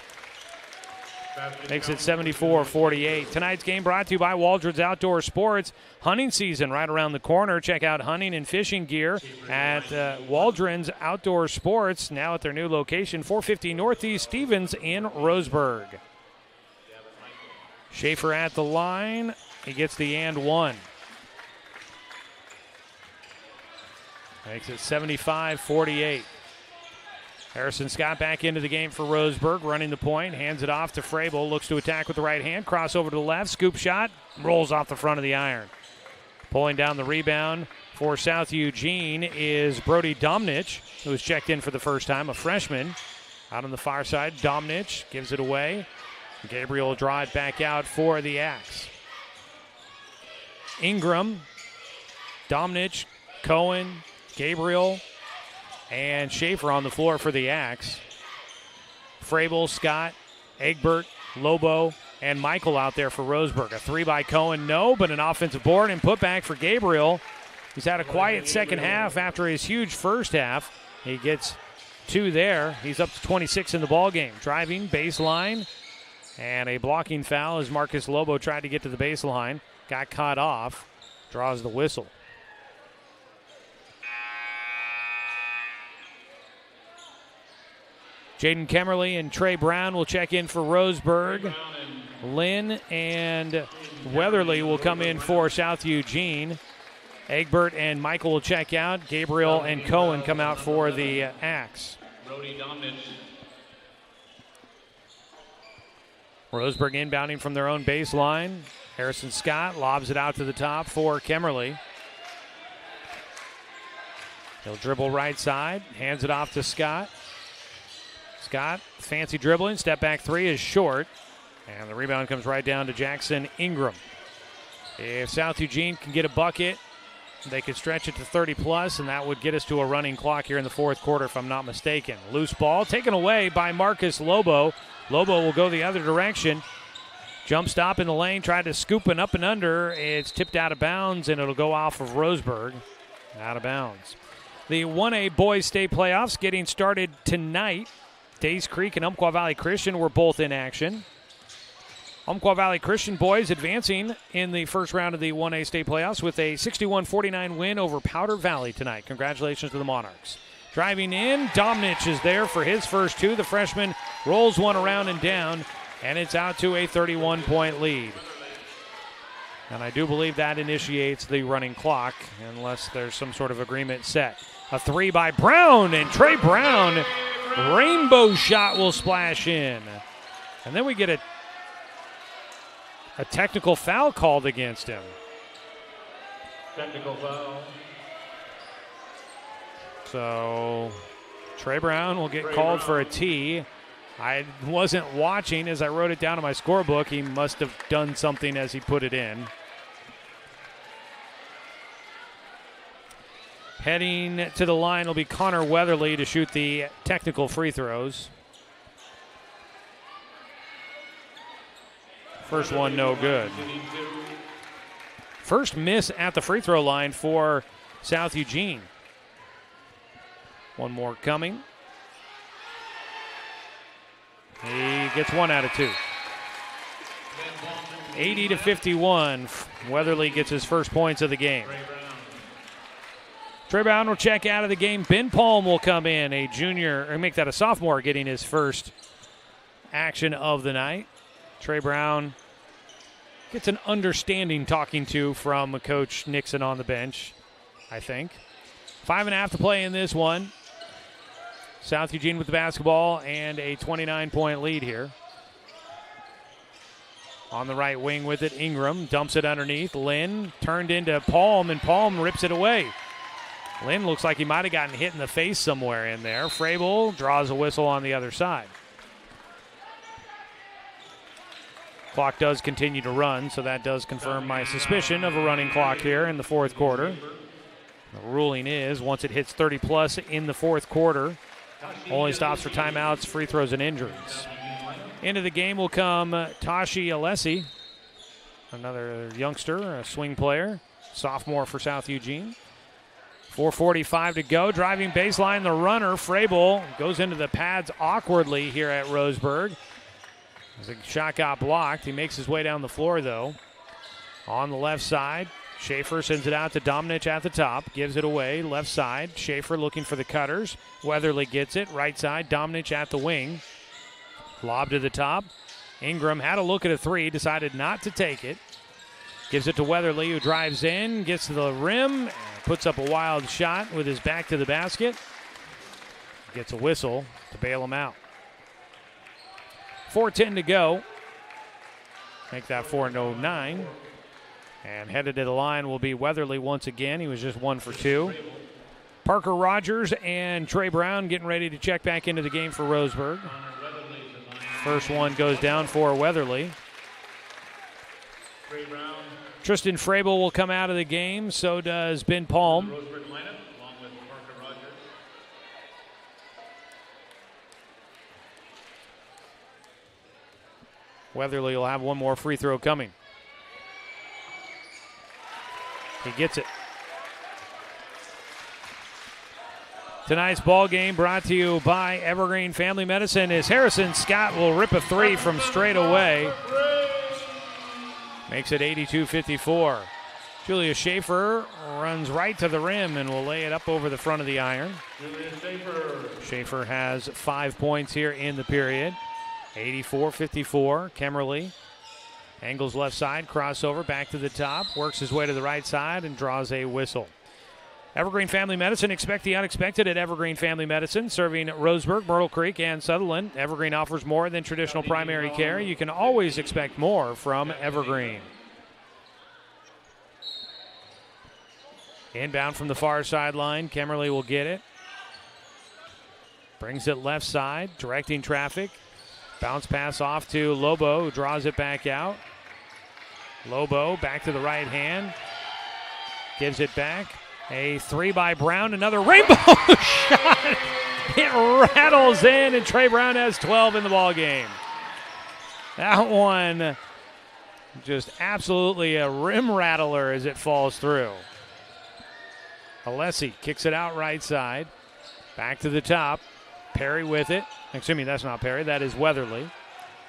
Makes it 74-48. Tonight's game brought to you by Waldron's Outdoor Sports. Hunting season right around the corner. Check out hunting and fishing gear at Waldron's Outdoor Sports, now at their new location, 450 Northeast Stevens in Roseburg. Schaefer at the line. He gets the and one. Makes it 75-48. Harrison Scott back into the game for Roseburg, running the point, hands it off to Frabel, looks to attack with the right hand, crossover to the left, scoop shot, rolls off the front of the iron. Pulling down the rebound for South Eugene is Brody Domnich, who was checked in for the first time, a freshman. Out on the far side, Domnich gives it away. Gabriel will draw it back out for the Axe. Ingram, Domnich, Cohen, Gabriel, and Schaefer on the floor for the Axe. Frabel, Scott, Egbert, Lobo, and Michael out there for Roseburg. A three by Cohen, no, but an offensive board and put back for Gabriel. He's had a quiet second half after his huge first half. He gets two there. He's up to 26 in the ball game. Driving, baseline, and a blocking foul as Marcus Lobo tried to get to the baseline. Got caught off. Draws the whistle. Jaden Kemmerly and Trey Brown will check in for Roseburg. Lynn and Weatherly will come in for South Eugene. Egbert and Michael will check out. Gabriel and Cohen come out for the Axe. Roseburg inbounding from their own baseline. Harrison Scott lobs it out to the top for Kemmerly. He'll dribble right side, hands it off to Scott. Scott, fancy dribbling, step back three is short, and the rebound comes right down to Jackson Ingram. If South Eugene can get a bucket, they could stretch it to 30 plus, and that would get us to a running clock here in the fourth quarter, if I'm not mistaken. Loose ball taken away by Marcus Lobo. Lobo will go the other direction. Jump stop in the lane, tried to scoop an up and under. It's tipped out of bounds, and it'll go off of Roseburg. Out of bounds. The 1A Boys State Playoffs getting started tonight. Days Creek and Umpqua Valley Christian were both in action. Umpqua Valley Christian boys advancing in the first round of the 1A State Playoffs with a 61-49 win over Powder Valley tonight. Congratulations to the Monarchs. Driving in, Domnich is there for his first two. The freshman rolls one around and down, and it's out to a 31-point lead. And I do believe that initiates the running clock, unless there's some sort of agreement set. A three by Brown, and Trey Brown, rainbow shot will splash in. And then we get a technical foul called against him. Technical foul. So Trey Brown will get called for a tee. I wasn't watching as I wrote it down in my scorebook. He must have done something as he put it in. Heading to the line will be Connor Weatherly to shoot the technical free throws. First one, no good. First miss at the free throw line for South Eugene. One more coming. He gets one out of two. 80-51. Weatherly gets his first points of the game. Trey Brown will check out of the game. Ben Palm will come in, a junior, or make that a sophomore, getting his first action of the night. Trey Brown gets an understanding talking to from Coach Nixon on the bench, I think. 5.5 to play in this one. South Eugene with the basketball and a 29-point lead here. On the right wing with it, Ingram dumps it underneath. Lynn turned into Palm, and Palm rips it away. Lynn looks like he might have gotten hit in the face somewhere in there. Frabel draws a whistle on the other side. Clock does continue to run, so that does confirm my suspicion of a running clock here in the fourth quarter. The ruling is once it hits 30-plus in the fourth quarter, only stops for timeouts, free throws, and injuries. Into the game will come Tashi Alessi, another youngster, a swing player, sophomore for South Eugene. 4:45 to go. Driving baseline, the runner, Frabel, goes into the pads awkwardly here at Roseburg. The shot got blocked. He makes his way down the floor, though. On the left side, Schaefer sends it out to Domnich at the top. Gives it away, left side. Schaefer looking for the cutters. Weatherly gets it. Right side, Domnich at the wing. Lob to the top. Ingram had a look at a three, decided not to take it. Gives it to Weatherly, who drives in, gets to the rim, puts up a wild shot with his back to the basket. Gets a whistle to bail him out. 4:10 to go. Make that 4:09. And headed to the line will be Weatherly once again. He was just 1 for 2. Parker Rogers and Trey Brown getting ready to check back into the game for Roseburg. First one goes down for Weatherly. Tristan Frabel will come out of the game. So does Ben Palm. Weatherly will have one more free throw coming. He gets it. Tonight's ball game brought to you by Evergreen Family Medicine as Harrison Scott will rip a three from straight away. Makes it 82-54. Julia Schaefer runs right to the rim and will lay it up over the front of the iron. Schaefer has 5 points here in the period. 84-54. Kemmerly angles left side, crossover, back to the top, works his way to the right side and draws a whistle. Evergreen Family Medicine, expect the unexpected at Evergreen Family Medicine, serving Roseburg, Myrtle Creek, and Sutherland. Evergreen offers more than traditional primary care. You can always expect more from Evergreen. Inbound from the far sideline, Kemmerly will get it. Brings it left side, directing traffic. Bounce pass off to Lobo, who draws it back out. Lobo back to the right hand. Gives it back. A three by Brown, another rainbow shot. It rattles in, and Trey Brown has 12 in the ball game. That one just absolutely a rim rattler as it falls through. Alessi kicks it out right side. Back to the top. Perry with it. Excuse me, that's not Perry. That is Weatherly.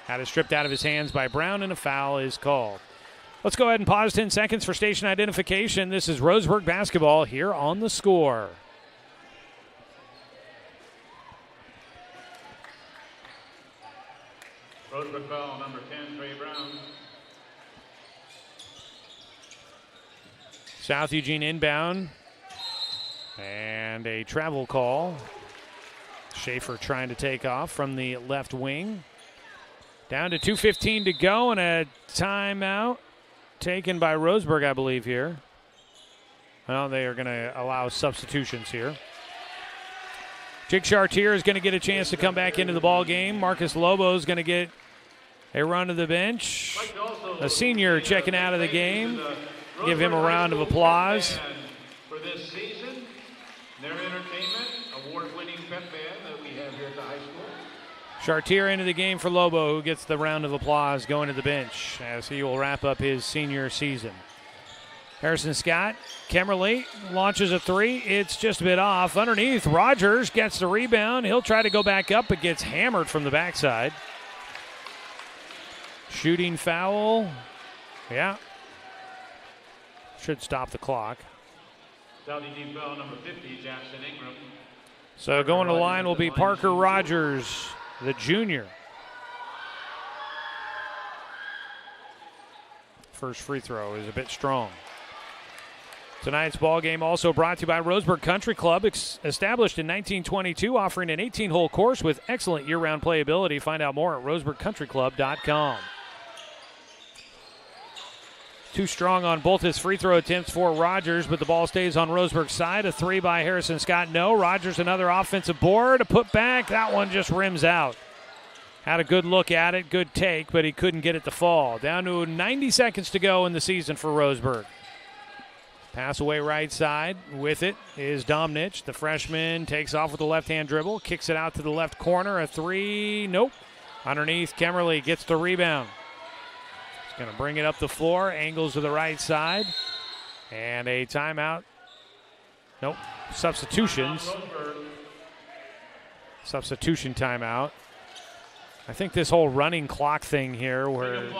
Had it stripped out of his hands by Brown, and a foul is called. Let's go ahead and pause 10 seconds for station identification. This is Roseburg basketball here on The Score. Roseburg foul number 10, Trey Brown. South Eugene inbound. And a travel call. Schaefer trying to take off from the left wing. Down to 2:15 to go and a timeout taken by Roseburg, I believe, here. Well, they are going to allow substitutions here. Jake Chartier is going to get a chance to come back into the ball game. Marcus Lobo is going to get a run to the bench. A senior checking out of the game. Give him a round of applause. For this season, their entertainment, award-winning pep band that we have here at the high school. Chartier into the game for Lobo, who gets the round of applause going to the bench as he will wrap up his senior season. Harrison Scott, Kemmerly launches a three. It's just a bit off. Underneath, Rogers gets the rebound. He'll try to go back up, but gets hammered from the backside. Shooting foul Yeah. Should stop the clock. South Eugene foul number 50, Jackson Ingram. So going to the line will be Parker Rogers, the junior. First free throw is a bit strong. Tonight's ball game also brought to you by Roseburg Country Club, established in 1922, offering an 18-hole course with excellent year-round playability. Find out more at roseburgcountryclub.com. Too strong on both his free throw attempts for Rogers, but the ball stays on Roseburg's side. A three by Harrison Scott, no. Rogers another offensive board, a put back. That one just rims out. Had a good look at it, good take, but he couldn't get it to fall. Down to 90 seconds to go in the season for Roseburg. Pass away right side. With it is Domnich. The freshman takes off with the left-hand dribble, kicks it out to the left corner. A three, nope. Underneath, Kemmerly gets the rebound. He's going to bring it up the floor, angles to the right side. And a timeout. Nope, substitutions. Substitution timeout. I think this whole running clock thing here for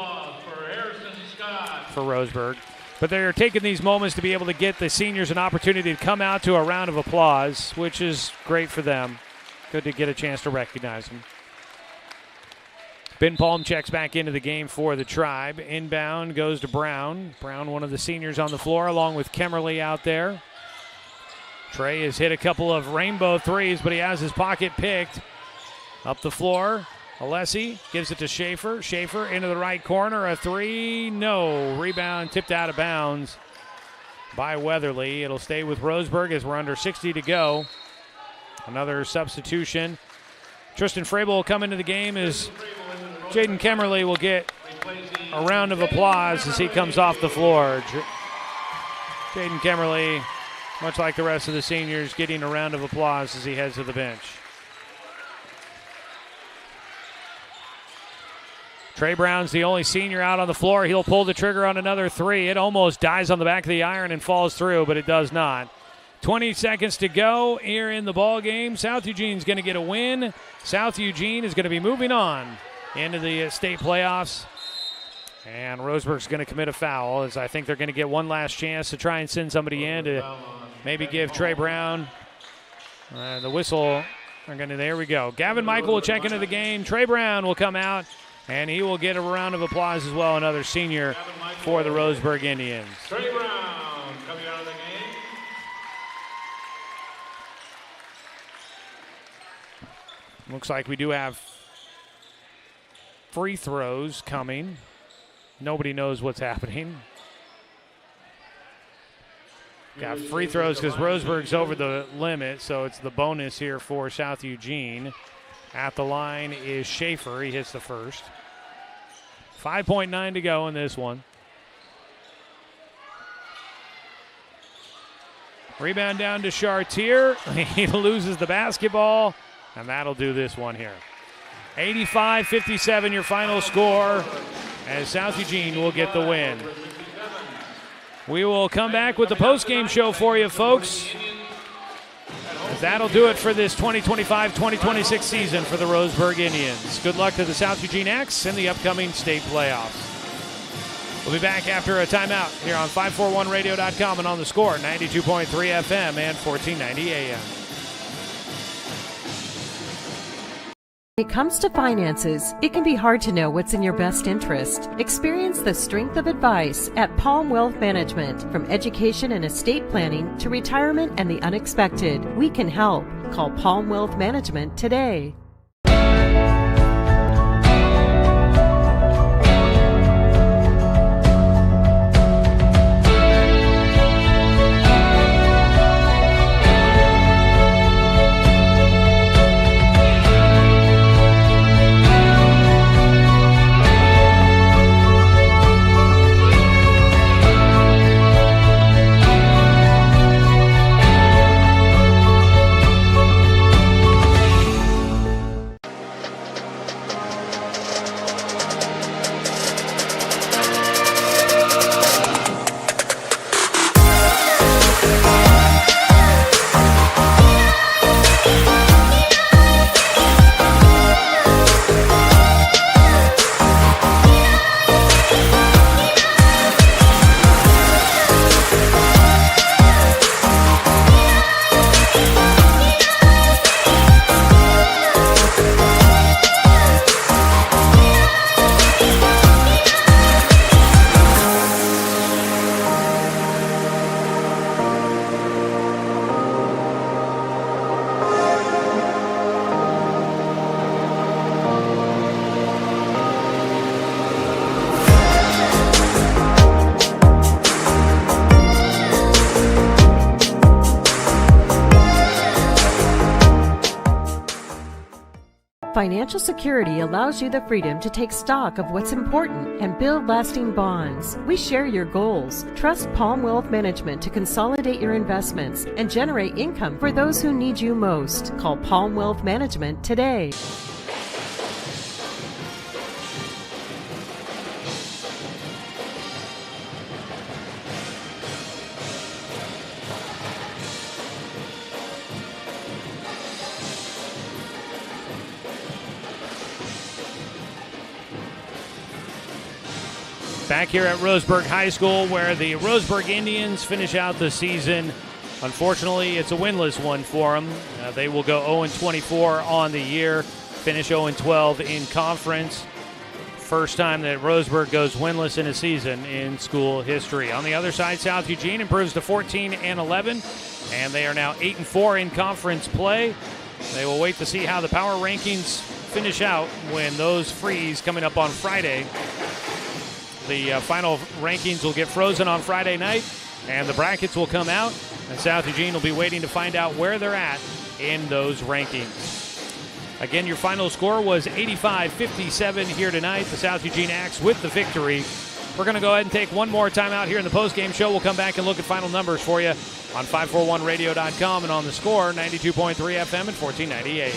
Roseburg. But they're taking these moments to be able to get the seniors an opportunity to come out to a round of applause, which is great for them. Good to get a chance to recognize them. Ben Palm checks back into the game for the Tribe. Inbound goes to Brown. Brown, one of the seniors on the floor, along with Kemmerly out there. Trey has hit a couple of rainbow threes, but he has his pocket picked. Up the floor. Alessi gives it to Schaefer. Schaefer into the right corner. A three, no. Rebound tipped out of bounds by Weatherly. It'll stay with Roseburg as we're under 60 to go. Another substitution. Tristan Frabel will come into the game as Jaden Kemmerly will get a round of applause as he comes off the floor. Jaden Kemmerly, much like the rest of the seniors, getting a round of applause as he heads to the bench. Trey Brown's the only senior out on the floor. He'll pull the trigger on another three. It almost dies on the back of the iron and falls through, but it does not. 20 seconds to go here in the ball game. South Eugene's going to get a win. South Eugene is going to be moving on into the state playoffs. And Roseburg's going to commit a foul, as I think they're going to get one last chance to try and send somebody in to maybe give Trey Brown the whistle. There we go. Gavin Michael will check into the game. Trey Brown will come out, and he will get a round of applause as well, another senior for the Roseburg Indians. Trey Brown coming out of the game. Looks like we do have free throws coming. Nobody knows what's happening. Got free throws because Roseburg's over the limit, so it's the bonus here for South Eugene. At the line is Schaefer. He hits the first. 5.9 to go in this one. Rebound down to Chartier. He loses the basketball, and that'll do this one here. 85-57 your final score, as South Eugene will get the win. We will come back with the postgame show for you, folks. That'll do it for this 2025-2026 season for the Roseburg Indians. Good luck to the South Eugene Axe in the upcoming state playoffs. We'll be back after a timeout here on 541radio.com and on the Score, 92.3 FM and 1490 AM. When it comes to finances, it can be hard to know what's in your best interest. Experience the strength of advice at Palm Wealth Management. From education and estate planning to retirement and the unexpected, we can help. Call Palm Wealth Management today. Financial security allows you the freedom to take stock of what's important and build lasting bonds. We share your goals. Trust Palm Wealth Management to consolidate your investments and generate income for those who need you most. Call Palm Wealth Management today. Back here at Roseburg High School, where the Roseburg Indians finish out the season. Unfortunately, it's a winless one for them. They will go 0-24 on the year, finish 0-12 in conference. First time that Roseburg goes winless in a season in school history. On the other side, South Eugene improves to 14-11, and they are now 8-4 in conference play. They will wait to see how the power rankings finish out when those freeze coming up on Friday. The final rankings will get frozen on Friday night, and the brackets will come out, and South Eugene will be waiting to find out where they're at in those rankings. Again, your final score was 85-57 here tonight. The South Eugene Axe with the victory. We're going to go ahead and take one more time out here in the postgame show. We'll come back and look at final numbers for you on 541radio.com and on the Score, 92.3 FM and 1490 AM.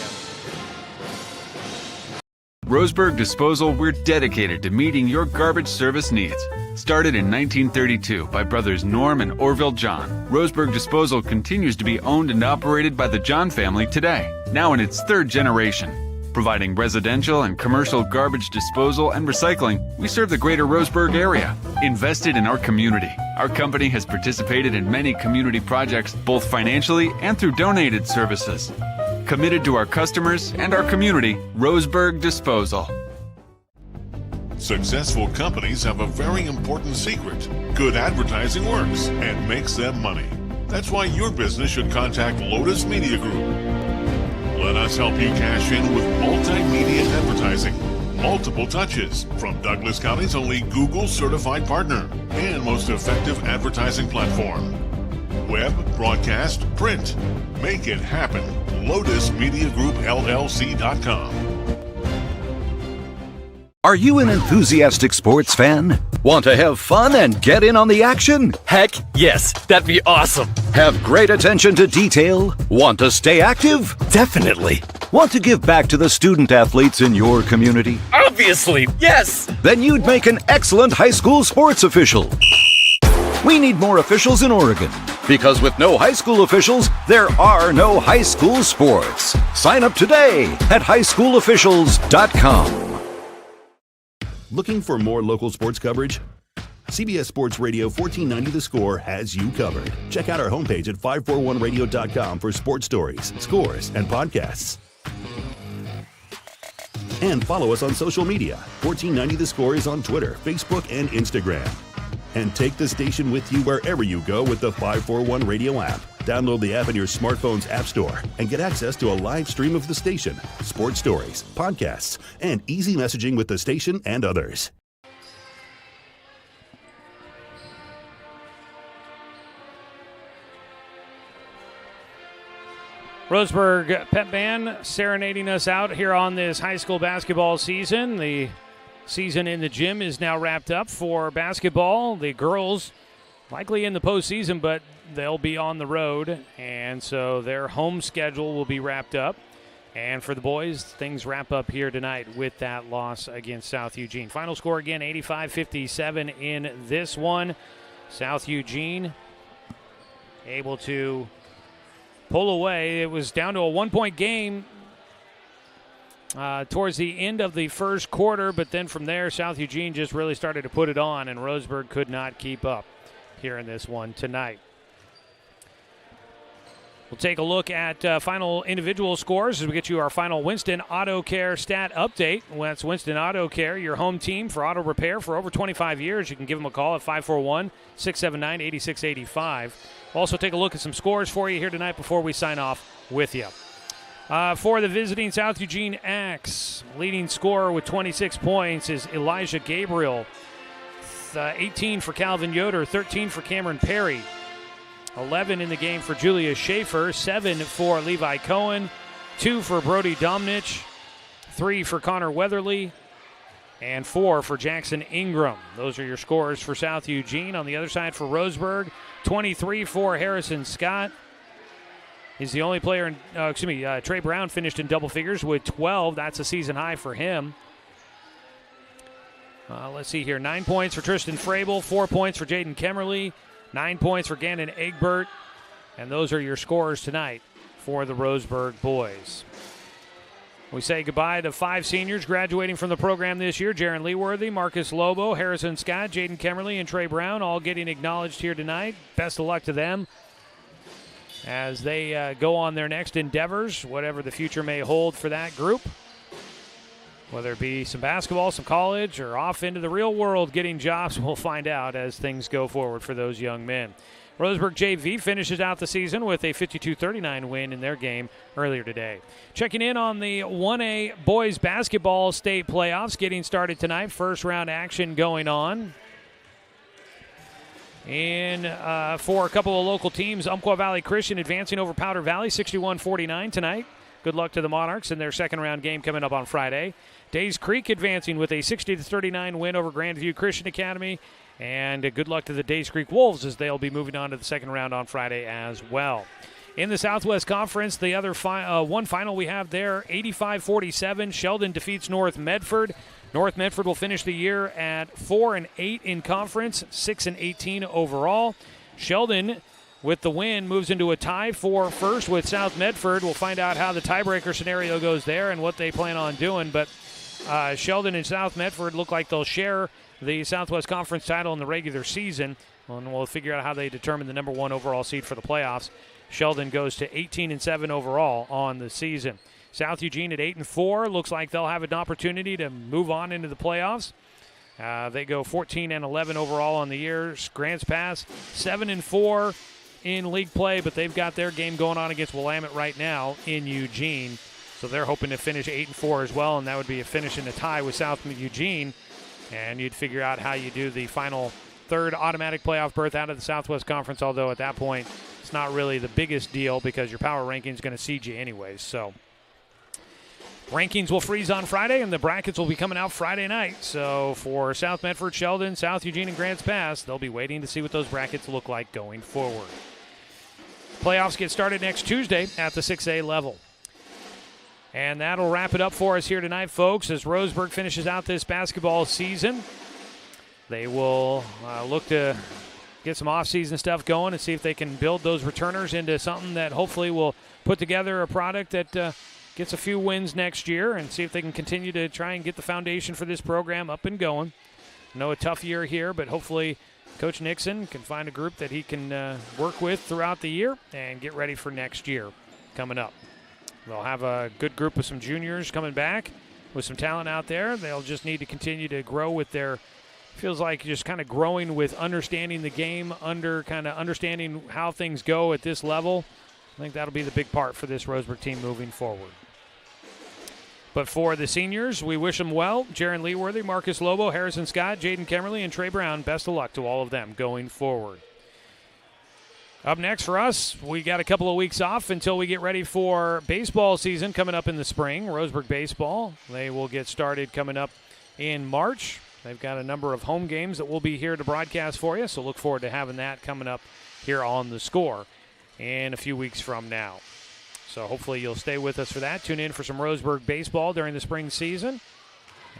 Roseburg Disposal, we're dedicated to meeting your garbage service needs. Started in 1932 by brothers Norm and Orville John, Roseburg Disposal continues to be owned and operated by the John family today, now in its third generation. Providing residential and commercial garbage disposal and recycling, we serve the greater Roseburg area. Invested in our community. Our company has participated in many community projects, both financially and through donated services. Committed to our customers and our community, Roseburg Disposal. Successful companies have a very important secret. Good advertising works and makes them money. That's why your business should contact Lotus Media Group. Let us help you cash in with multimedia advertising. Multiple touches from Douglas County's only Google certified partner and most effective advertising platform. Web, broadcast, print. Make it happen. LotusMediaGroupLLC.com. Are you an enthusiastic sports fan? Want to have fun and get in on the action? Heck, yes. That'd be awesome. Have great attention to detail? Want to stay active? Definitely. Want to give back to the student athletes in your community? Obviously, yes. Then you'd make an excellent high school sports official. We need more officials in Oregon, because with no high school officials, there are no high school sports. Sign up today at highschoolofficials.com. Looking for more local sports coverage? CBS Sports Radio 1490 The Score has you covered. Check out our homepage at 541radio.com for sports stories, scores, and podcasts. And follow us on social media. 1490 The Score is on Twitter, Facebook, and Instagram. And take the station with you wherever you go with the 541 Radio app. Download the app in your smartphone's app store and get access to a live stream of the station, sports stories, podcasts, and easy messaging with the station and others. Roseburg Pep Band serenading us out here on this high school basketball season. The season in the gym is now wrapped up for basketball. The girls likely in the postseason, but they'll be on the road, and so their home schedule will be wrapped up. And for the boys, things wrap up here tonight with that loss against South Eugene. Final score again, 85-57 in this one. South Eugene able to pull away. It was down to a one-point game towards the end of the first quarter, but then from there, South Eugene just really started to put it on, and Roseburg could not keep up here in this one tonight. We'll take a look at final individual scores as we get you our final Winston Auto Care stat update. Well, that's Winston Auto Care, your home team for auto repair for over 25 years. You can give them a call at 541-679-8685. We'll also take a look at some scores for you here tonight before we sign off with you. For the visiting South Eugene Axe, leading scorer with 26 points is Elijah Gabriel. 18 for Calvin Yoder, 13 for Cameron Perry. 11 in the game for Julia Schaefer, 7 for Levi Cohen, 2 for Brody Domnich, 3 for Connor Weatherly, and 4 for Jackson Ingram. Those are your scores for South Eugene. On the other side for Roseburg, 23 for Harrison Scott. He's the only player Trey Brown finished in double figures with 12. That's a season high for him. Let's see here. 9 points for Tristan Frabel, 4 points for Jaden Kemmerly, 9 points for Gannon Egbert. And those are your scores tonight for the Roseburg boys. We say goodbye to 5 seniors graduating from the program this year. Jaron Leeworthy, Marcus Lobo, Harrison Scott, Jaden Kemmerly, and Trey Brown all getting acknowledged here tonight. Best of luck to them as they go on their next endeavors, whatever the future may hold for that group. Whether it be some basketball, some college, or off into the real world getting jobs, we'll find out as things go forward for those young men. Roseburg JV finishes out the season with a 52-39 win in their game earlier today. Checking in on the 1A boys basketball state playoffs getting started tonight. First round action going on. For a couple of local teams, Umpqua Valley Christian advancing over Powder Valley 61-49 tonight. Good luck to the Monarchs in their second round game coming up on Friday. Days Creek advancing with a 60-39 win over Grandview Christian Academy. And good luck to the Days Creek Wolves as they'll be moving on to the second round on Friday as well. In the Southwest Conference, the other one final we have there, 85-47. Sheldon defeats North Medford. North Medford will finish the year at 4-8 in conference, 6-18 overall. Sheldon, with the win, moves into a tie for first with South Medford. We'll find out how the tiebreaker scenario goes there and what they plan on doing. But Sheldon and South Medford look like they'll share the Southwest Conference title in the regular season. And we'll figure out how they determine the number 1 overall seed for the playoffs. Sheldon goes to 18-7 overall on the season. South Eugene at 8-4. Looks like they'll have an opportunity to move on into the playoffs. They go 14-11 overall on the year. Grants Pass 7-4 in league play, but they've got their game going on against Willamette right now in Eugene. So they're hoping to finish 8-4 as well, and that would be a finish in a tie with South Eugene. And you'd figure out how you do the final third automatic playoff berth out of the Southwest Conference, although at that point it's not really the biggest deal because your power ranking is going to seed you anyways. So rankings will freeze on Friday, and the brackets will be coming out Friday night. So for South Medford, Sheldon, South Eugene, and Grants Pass, they'll be waiting to see what those brackets look like going forward. Playoffs get started next Tuesday at the 6A level. And that'll wrap it up for us here tonight, folks, as Roseburg finishes out this basketball season. They will look to get some off-season stuff going and see if they can build those returners into something that hopefully will put together a product that gets a few wins next year, and see if they can continue to try and get the foundation for this program up and going. I know a tough year here, but hopefully Coach Nixon can find a group that he can work with throughout the year and get ready for next year coming up. They'll have a good group of some juniors coming back with some talent out there. They'll just need to continue to grow with their, feels like just kind of growing with understanding the game, understanding how things go at this level. I think that'll be the big part for this Roseburg team moving forward. But for the seniors, we wish them well. Jaron Leeworthy, Marcus Lobo, Harrison Scott, Jaden Kemmerly, and Trey Brown. Best of luck to all of them going forward. Up next for us, we got a couple of weeks off until we get ready for baseball season coming up in the spring. Roseburg baseball, they will get started coming up in March. They've got a number of home games that we'll be here to broadcast for you, so look forward to having that coming up here on The Score in a few weeks from now. So hopefully you'll stay with us for that. Tune in for some Roseburg baseball during the spring season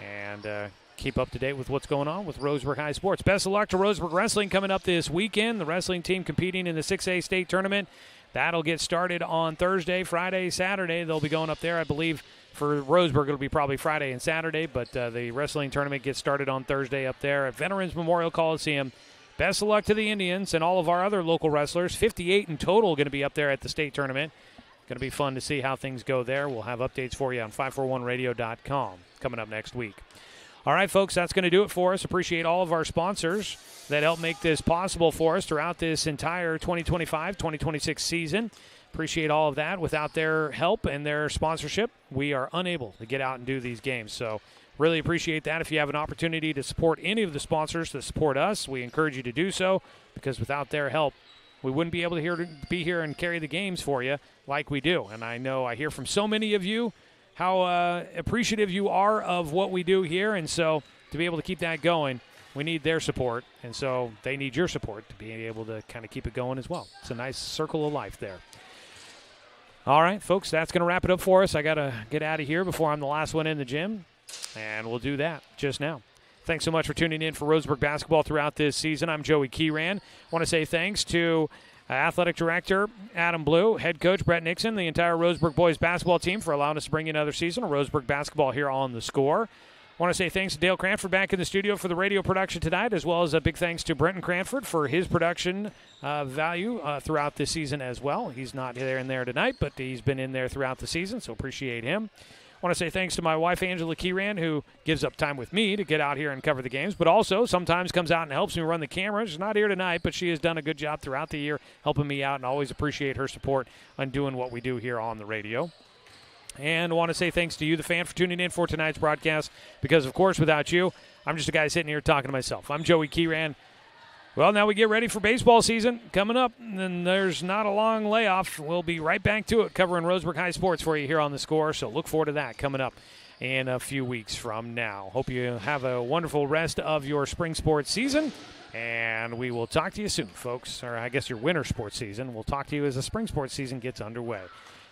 and keep up to date with what's going on with Roseburg High Sports. Best of luck to Roseburg Wrestling coming up this weekend. The wrestling team competing in the 6A state tournament. That'll get started on Thursday, Friday, Saturday. They'll be going up there, I believe, for Roseburg. It'll be probably Friday and Saturday, but the wrestling tournament gets started on Thursday up there at Veterans Memorial Coliseum. Best of luck to the Indians and all of our other local wrestlers. 58 in total going to be up there at the state tournament. Going to be fun to see how things go there. We'll have updates for you on 541radio.com coming up next week. All right, folks, that's going to do it for us. Appreciate all of our sponsors that help make this possible for us throughout this entire 2025-2026 season. Appreciate all of that. Without their help and their sponsorship, we are unable to get out and do these games. So really appreciate that. If you have an opportunity to support any of the sponsors that support us, we encourage you to do so, because without their help, we wouldn't be able to be here and carry the games for you like we do. And I know I hear from so many of you appreciative you are of what we do here. And so to be able to keep that going, we need their support. And so they need your support to be able to kind of keep it going as well. It's a nice circle of life there. All right, folks, that's going to wrap it up for us. I got to get out of here before I'm the last one in the gym, and we'll do that just now. Thanks so much for tuning in for Roseburg basketball throughout this season. I'm Joey Keeran. I want to say thanks to Athletic Director Adam Blue, Head Coach Brett Nixon, the entire Roseburg boys basketball team for allowing us to bring you another season of Roseburg basketball here on The Score. I want to say thanks to Dale Cranford back in the studio for the radio production tonight, as well as a big thanks to Brenton Cranford for his production value throughout this season as well. He's not there tonight, but he's been in there throughout the season, so appreciate him. I want to say thanks to my wife, Angela Keeran, who gives up time with me to get out here and cover the games, but also sometimes comes out and helps me run the camera. She's not here tonight, but she has done a good job throughout the year helping me out, and always appreciate her support on doing what we do here on the radio. And I want to say thanks to you, the fan, for tuning in for tonight's broadcast, because, of course, without you, I'm just a guy sitting here talking to myself. I'm Joey Keeran. Well, now we get ready for baseball season coming up, and there's not a long layoff. We'll be right back to it, covering Roseburg High sports for you here on The Score, so look forward to that coming up in a few weeks from now. Hope you have a wonderful rest of your spring sports season, and we will talk to you soon, folks, or I guess your winter sports season. We'll talk to you as the spring sports season gets underway.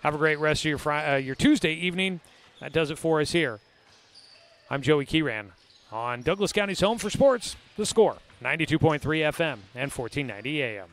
Have a great rest of your Tuesday evening. That does it for us here. I'm Joey Keeran on Douglas County's home for sports, The Score, 92.3 FM and 1490 AM.